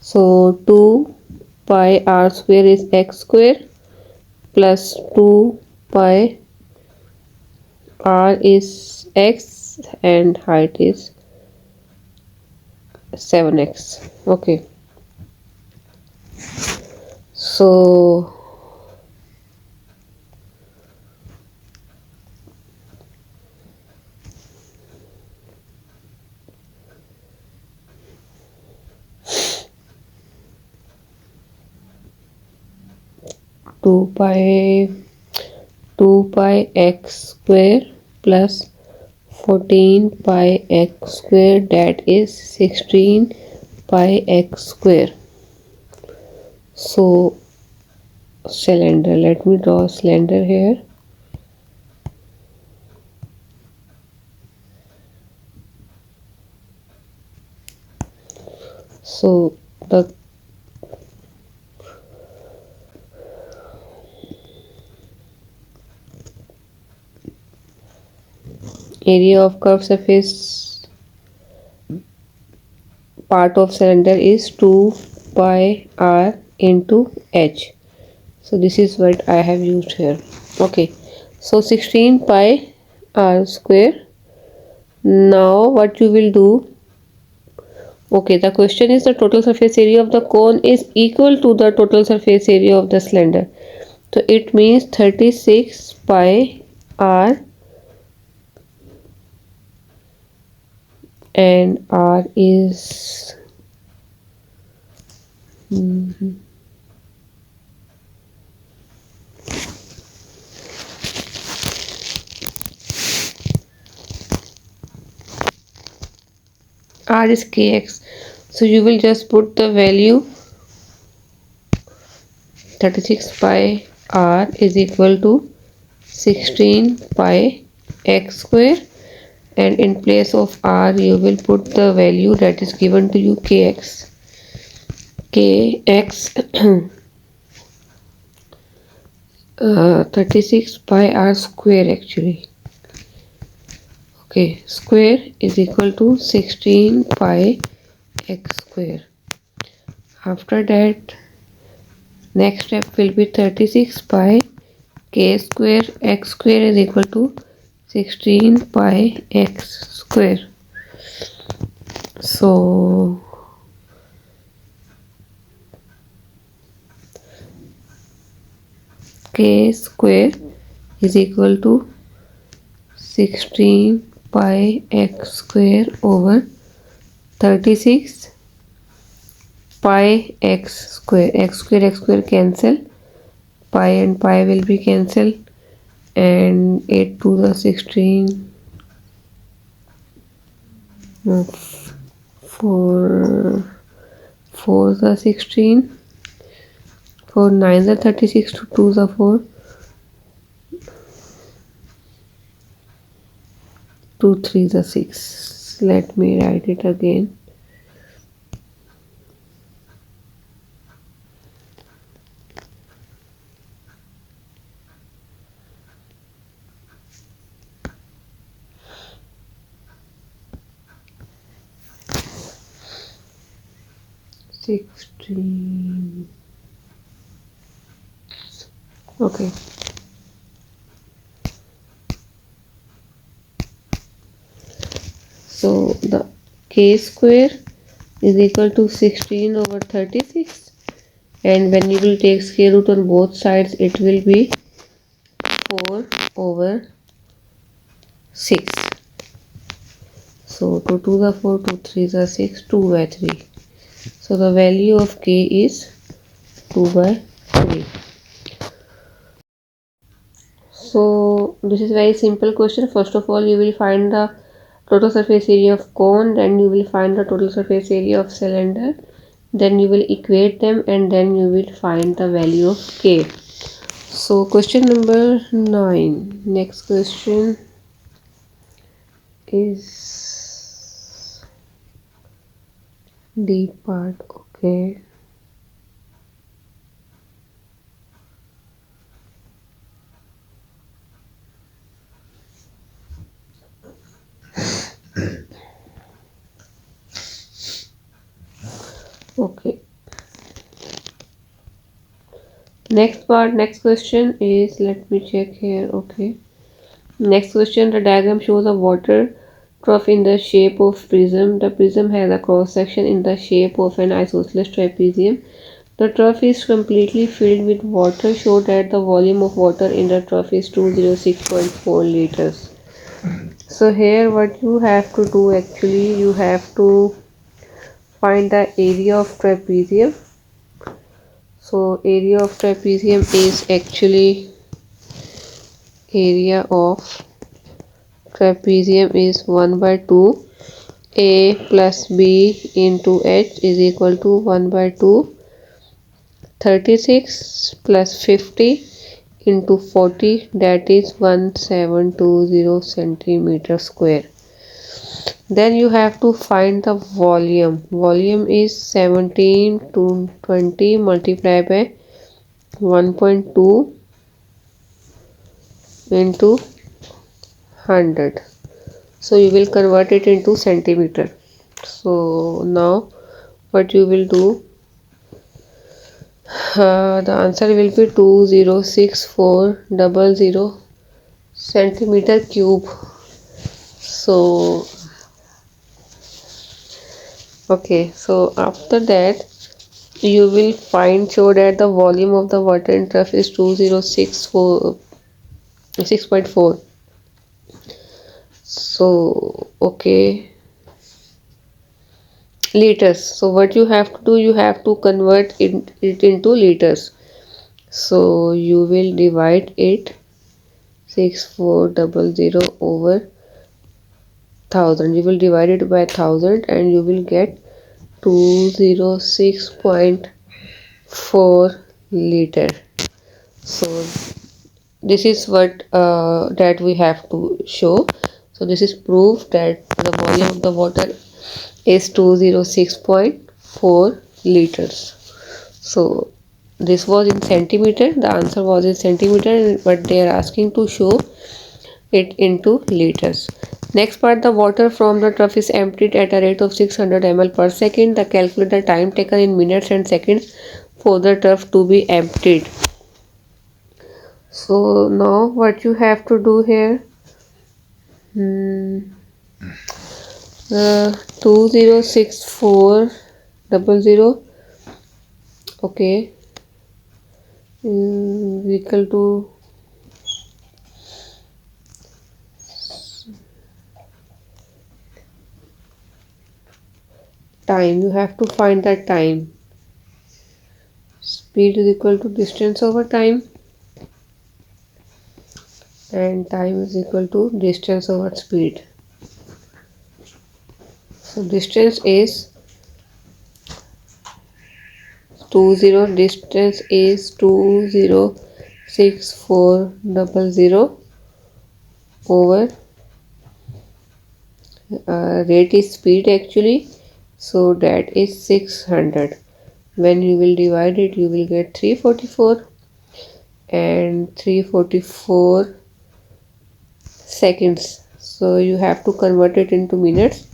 A: So 2 pi r square is x square plus 2 pi r is x and height is 7x. Okay. So two pi x square plus 14 pi x square, that is 16 pi x square. So cylinder, let me draw a cylinder here. So the area of curved surface part of cylinder is 2 pi r into h. So this is what I have used here. Okay, so 16 pi r square. Now what you will do, okay, the question is the total surface area of the cone is equal to the total surface area of the cylinder. So it means 36 pi r, and r is r is kx. So you will just put the value 36 pi r is equal to 16 pi x square, and in place of r you will put the value that is given to you, kx. Kx 36 pi r square actually. Okay, square is equal to 16 pi x square. After that, next step will be 36 pi k square x square is equal to 16 pi x square. So k square is equal to 16 pi x square over 36 pi x square. X square cancel, pi and pi will be cancelled, and 8 to the 16, 4 the 16, 4 9 the 36, to 2 the 4, 2 3 the 6. Let me write it again. Okay. So the k square is equal to 16 over 36, and when you will take square root on both sides it will be 4 over 6. So 2 to the 4, 2 3 the 6, 2 by 3. So the value of k is 2 by 3. So this is very simple question. First of all, you will find the total surface area of cone, then you will find the total surface area of cylinder, then you will equate them, and then you will find the value of k. So question number 9. Next question is D part. Okay. Okay. Next part, next question is, let me check here. Okay. Next question, the diagram shows a water trough in the shape of prism. The prism has a cross section in the shape of an isosceles trapezium. The trough is completely filled with water. Show that the volume of water in the trough is 206.4 liters. So here what you have to do, actually you have to find the area of trapezium. So area of trapezium is actually area of trapezium is 1 by 2 a plus b into h is equal to 1 by 2 36 plus 50 into 40, that is 1720 centimeter square. Then you have to find the volume. Volume is 17 to 20 multiplied by 1.2 into 100. So you will convert it into centimeter. So now what you will do, the answer will be 206,400 centimeter cube. So okay, so after that you will find, show that the volume of the water in trough is 6.4. So okay, liters. So what you have to do, you have to convert it into liters. So you will divide it 6400 over 1000. You will divide it by 1000 and you will get 206.4 liter. So this is what that we have to show. So this is proof that the volume of the water is 206.4 liters. So this was in centimeter, the answer was in centimeter, but they are asking to show it into liters. Next part, the water from the trough is emptied at a rate of 600 ml per second. The calculate the time taken in minutes and seconds for the trough to be emptied. So now what you have to do here, 206,400, okay, equal to time. You have to find that time. Speed is equal to distance over time, and time is equal to distance over speed. So distance is distance is 206,400 over rate is speed actually, so that is 600. When you will divide it, you will get 344 and 344 seconds. So you have to convert it into minutes.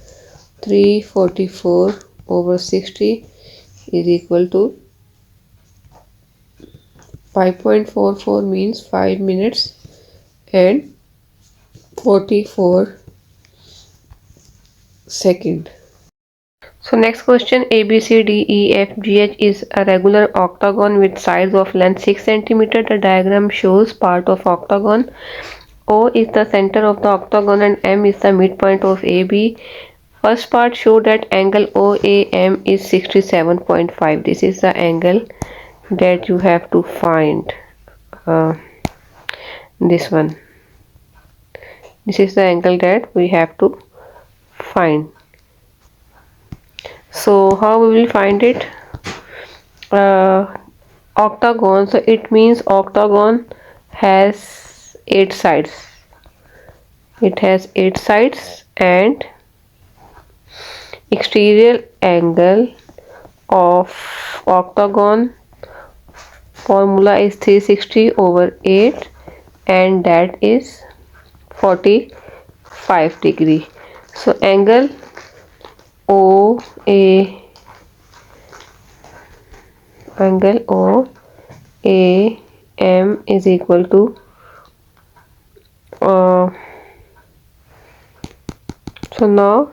A: 344 over 60 is equal to 5.44, means 5 minutes and 44 second. So next question, ABCDEFGH is a regular octagon with sides of length 6 cm. The diagram shows part of octagon. O is the center of the octagon and M is the midpoint of AB. First part, show that angle OAM is 67.5. This is the angle that you have to find. This one. This is the angle that we have to find. So how we will find it? octagon, so it means octagon has 8 sides. It has 8 sides, and exterior angle of octagon formula is 360 over 8, and that is 45 degree. So angle OA, angle OAM is equal to so now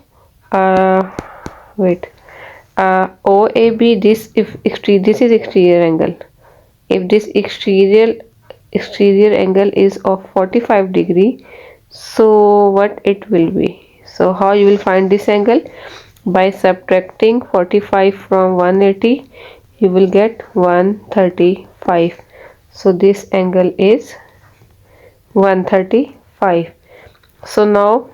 A: wait, OAB, this if this is exterior angle. If this exterior angle is of 45 degree, so what it will be? So how you will find this angle? By subtracting 45 from 180, you will get 135. So this angle is 135. So now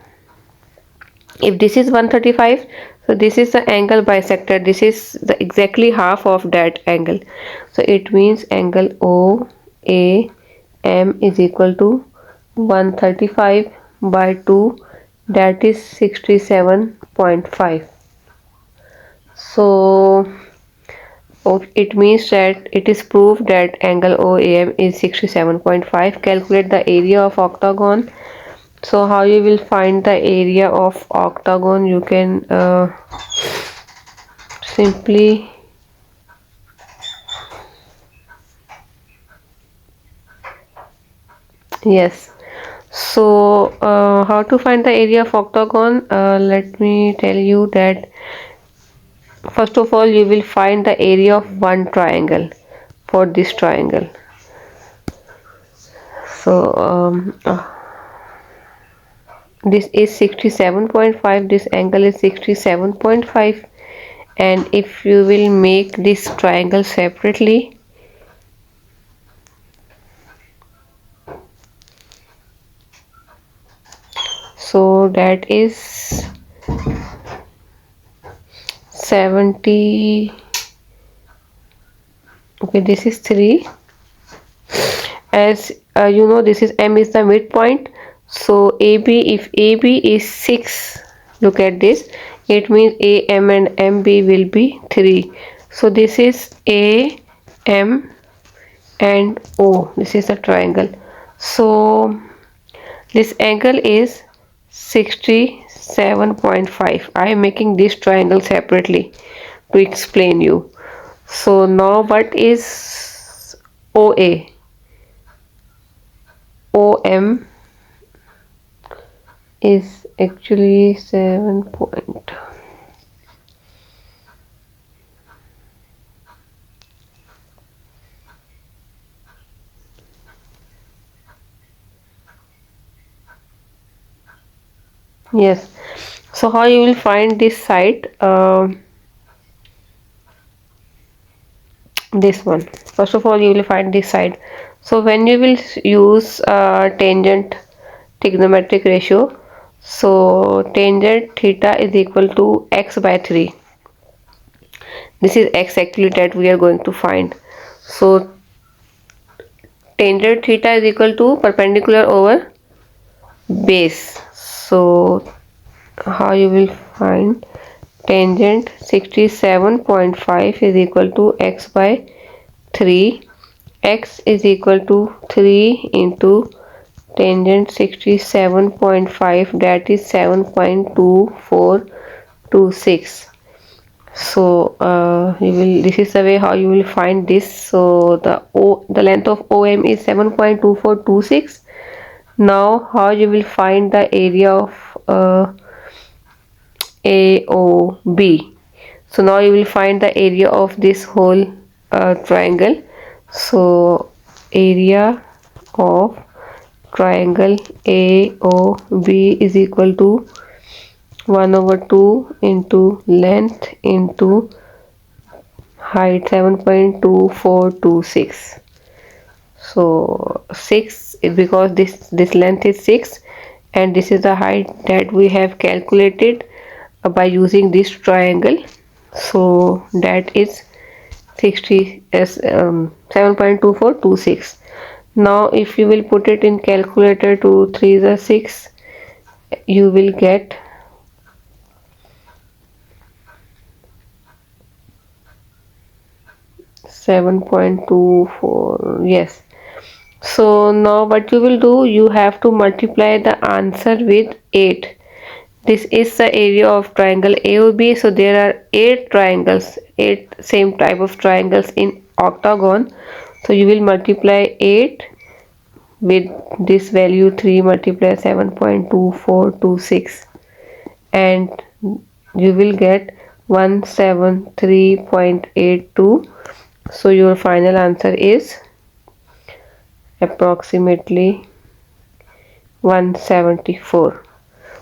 A: if this is 135, so this is the angle bisected, this is the exactly half of that angle. So it means angle OAM is equal to 135 by 2, that is 67.5. So it means that it is proved that angle OAM is 67.5. Calculate the area of octagon. So how you will find the area of octagon? You can simply yes. So how to find the area of octagon? Let me tell you that first of all you will find the area of one triangle for this triangle. So this is 67.5, this angle is 67.5, and if you will make this triangle separately, so that is 70. Okay, this is 3. As you know, this is M is the midpoint. So AB, if AB is 6, look at this, it means AM and MB will be 3. So this is AM and O, this is a triangle. So this angle is 67.5. I am making this triangle separately to explain you. So now what is OA? OM is actually 7 point. Yes. So how you will find this side? This one. First of all, you will find this side. So when you will use tangent trigonometric ratio, so tangent theta is equal to x by 3. This is x actually that we are going to find. So tangent theta is equal to perpendicular over base. So how you will find tangent 67.5 is equal to x by 3. X is equal to 3 into tangent 67.5, that is 7.2426. So you will, this is the way how you will find this. So the length of OM is 7.2426. Now how you will find the area of AOB? So now you will find the area of this whole triangle. So area of triangle AOB is equal to 1 over 2 into length into height, 7.2426. So 6 is because this length is 6, and this is the height that we have calculated by using this triangle. So that is 7.2426. Now if you will put it in calculator, 2 3 is 6, you will get 7.24. Yes. So now what you will do, you have to multiply the answer with 8. This is the area of triangle AOB. So there are 8 triangles, 8 same type of triangles in octagon. So you will multiply 8 with this value, 3 multiply 7.2426, and you will get 173.82. So your final answer is approximately 174.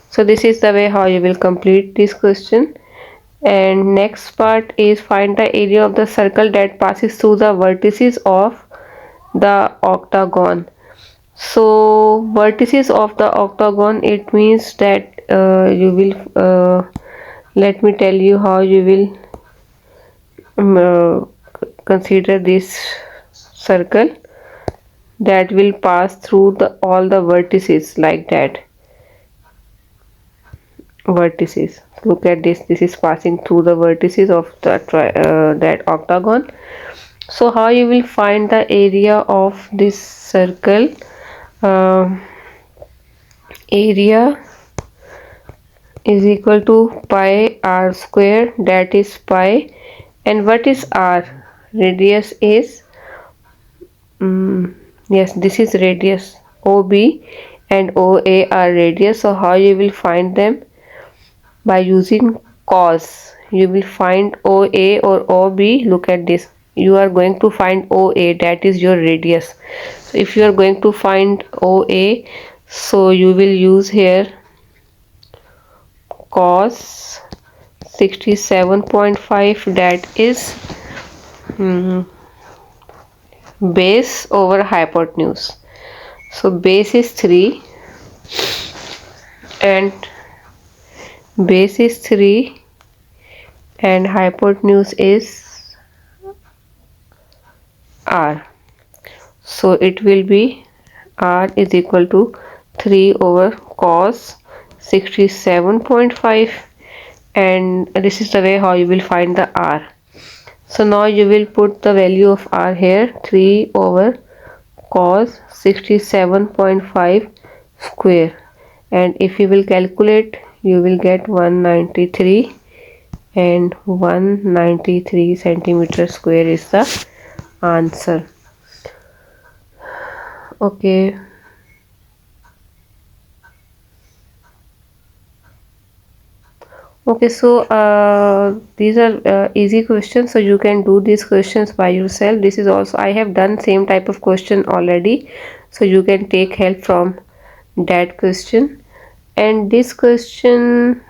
A: So this is the way how you will complete this question. And next part is find the area of the circle that passes through the vertices of the octagon. So vertices of the octagon, it means that you will let me tell you how you will consider this circle that will pass through the all the vertices, like that. Vertices, look at this, this is passing through the vertices of the that octagon. So how you will find the area of this circle? Area is equal to pi r square, that is pi. And what is r? Radius is yes, this is radius. OB and OA are radius. So how you will find them? By using cos. You will find OA or OB. Look at this, you are going to find OA, that is your radius. So if you are going to find OA, so you will use here cos 67.5, that is base over hypotenuse. So base is 3 and base is 3 and hypotenuse is r. So it will be r is equal to 3 over cos 67.5, and this is the way how you will find the r. So now you will put the value of r here, 3 over cos 67.5 square, and if you will calculate, you will get 193, and 193 centimeter square is the answer. Okay. Okay, so these are easy questions, so you can do these questions by yourself. This is also, I have done same type of question already, so you can take help from that question. And this question,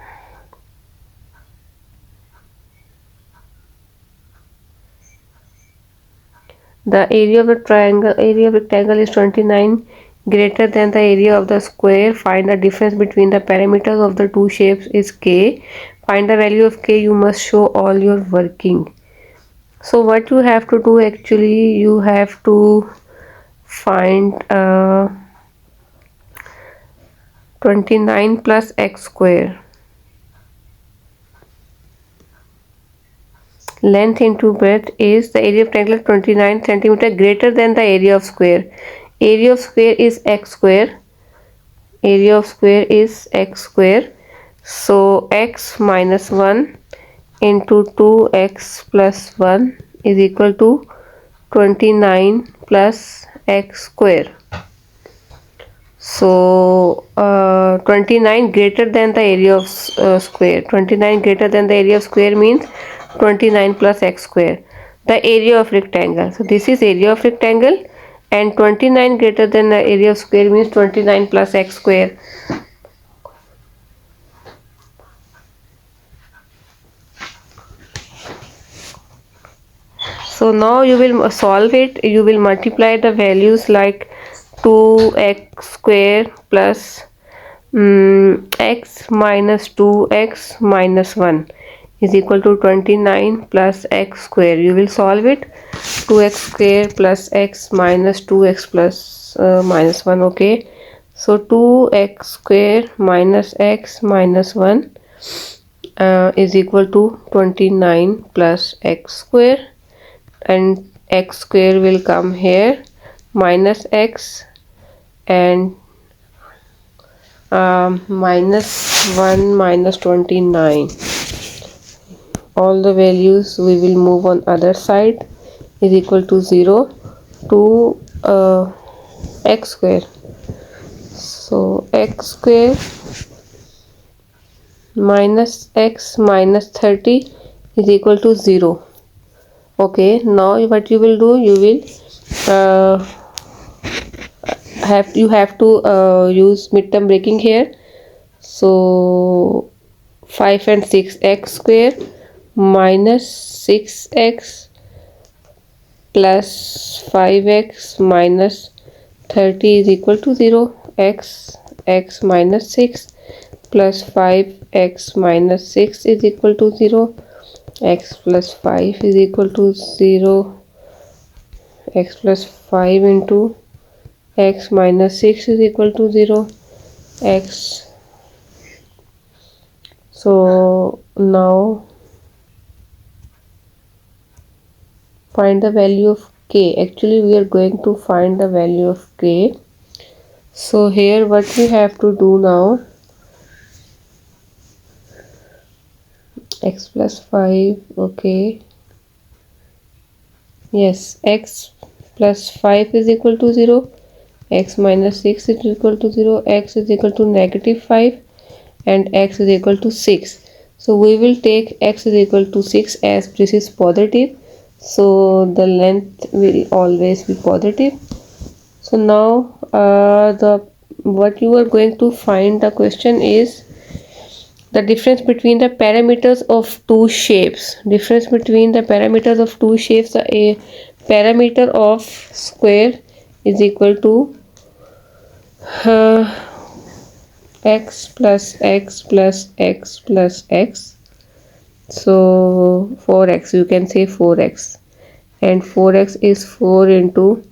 A: the area of the triangle, area of rectangle is 29 greater than the area of the square. Find the difference between the parameters of the two shapes is k. Find the value of k. You must show all your working. So what you have to do, actually you have to find 29 plus x square. Length into breadth is the area of triangle 29 centimeter greater than the area of square. Area of square is x square. Area of square is x square. So x minus 1 into 2x plus 1 is equal to 29 plus x square. So 29 greater than the area of square. 29 greater than the area of square means 29 plus x square, the area of rectangle. So this is area of rectangle, and 29 greater than the area of square means 29 plus x square. So now you will solve it. You will multiply the values like 2x square plus x minus 2x minus 1 is equal to 29 plus x square. You will solve it. 2x square plus x minus 2x plus minus 1. Okay, so 2x square minus x minus 1 is equal to 29 plus x square, and x square will come here, minus x, and minus 1 minus 29. All the values we will move on other side, is equal to 0 to x square. So x square minus x minus 30 is equal to 0. Okay, now what you will do, you will have to use midterm breaking here. So 5 and 6, x square minus 6x plus 5x minus 30 is equal to 0. X minus 6 plus 5x minus 6 is equal to 0. X plus 5 is equal to 0. X plus 5 into x minus 6 is equal to 0. X. So now find the value of k. Actually we are going to find the value of k. So here what we have to do now, x plus 5. Okay, yes, x plus 5 is equal to 0, x minus 6 is equal to 0, x is equal to negative 5, and x is equal to 6. So we will take x is equal to 6 as this is positive, so the length will always be positive. So now what you are going to find, the question is the difference between the parameters of two shapes. Difference between the parameters of two shapes. A parameter of square is equal to x plus x plus x plus x. So 4x, you can say 4x, and 4x is 4 into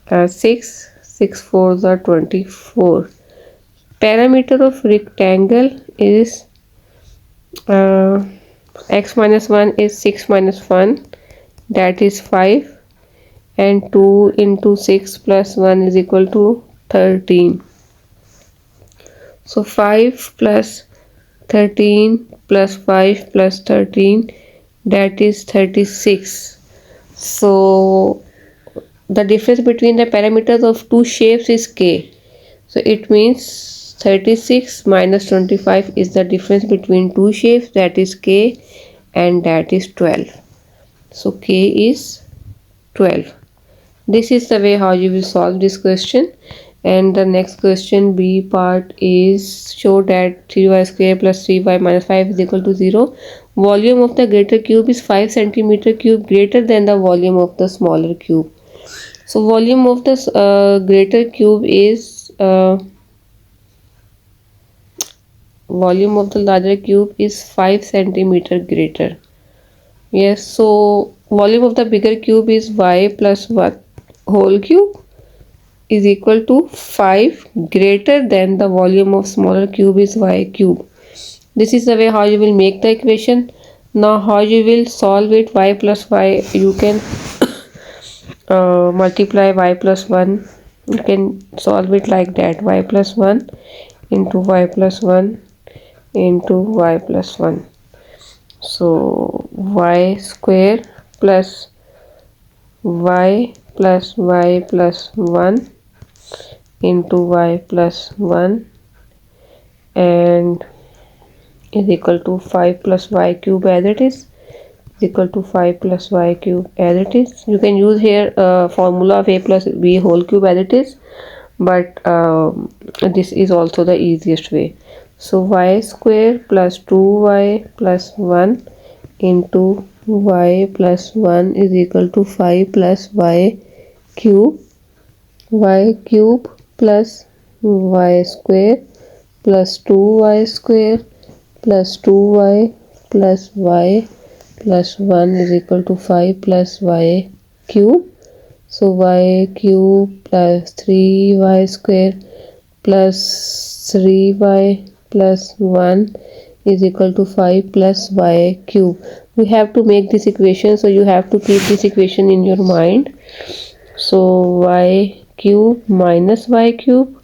A: 6. 6 4s are 24. Parameter of rectangle is x minus 1 is 6 minus 1, that is 5, and 2 into 6 plus 1 is equal to 13. So 5 plus 13 plus 5 plus 13, that is 36. So the difference between the parameters of two shapes is k. So it means 36 minus 25 is the difference between two shapes, that is k, and that is 12. So k is 12. This is the way how you will solve this question. And the next question, B part, is show that 3y square plus 3y minus 5 is equal to 0. Volume of the greater cube is 5 centimeter cube greater than the volume of the smaller cube. So volume of the greater cube is volume of the larger cube is 5 centimeter greater. Yes, so volume of the bigger cube is y plus 1 whole cube is equal to 5 greater than the volume of smaller cube is y cube. This is the way how you will make the equation. Now how you will solve it, y plus y, you can multiply y plus 1. You can solve it like that, y plus 1 into y plus 1 into y plus 1. So y square plus y plus y plus 1 into y plus 1 and is equal to 5 plus y cube as it is equal to 5 plus y cube as it is. You can use here formula of a plus b whole cube as it is, but this is also the easiest way. So y square plus 2y plus 1 into y plus 1 is equal to 5 plus y cube plus y square plus 2y square plus 2y plus y plus 1 is equal to 5 plus y cube. So y cube plus 3y square plus 3y plus 1 is equal to 5 plus y cube. We have to make this equation, so you have to keep this equation in your mind. So y cube minus y cube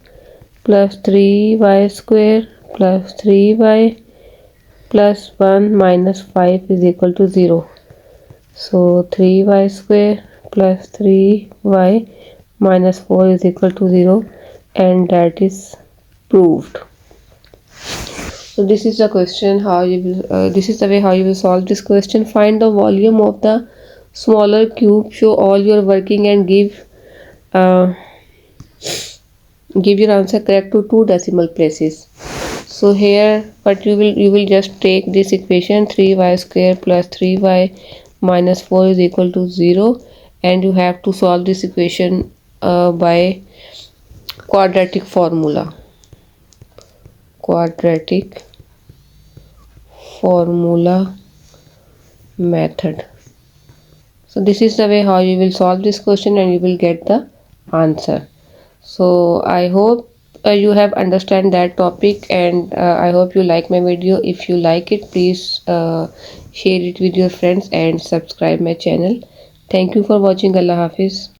A: plus 3y square plus 3y plus 1 minus 5 is equal to 0. So 3y square plus 3y minus 4 is equal to 0, and that is proved. So this is the question how you will this is the way how you will solve this question. Find the volume of the smaller cube, show all your working, and uh, give your answer correct to 2 decimal places. So here what you will just take this equation 3y square plus 3y minus 4 is equal to 0, and you have to solve this equation by quadratic formula method. So this is the way how you will solve this question and you will get the answer. So I hope you have understand that topic, and I hope you like my video. If you like it, please share it with your friends and subscribe my channel. Thank you for watching. Allah Hafiz.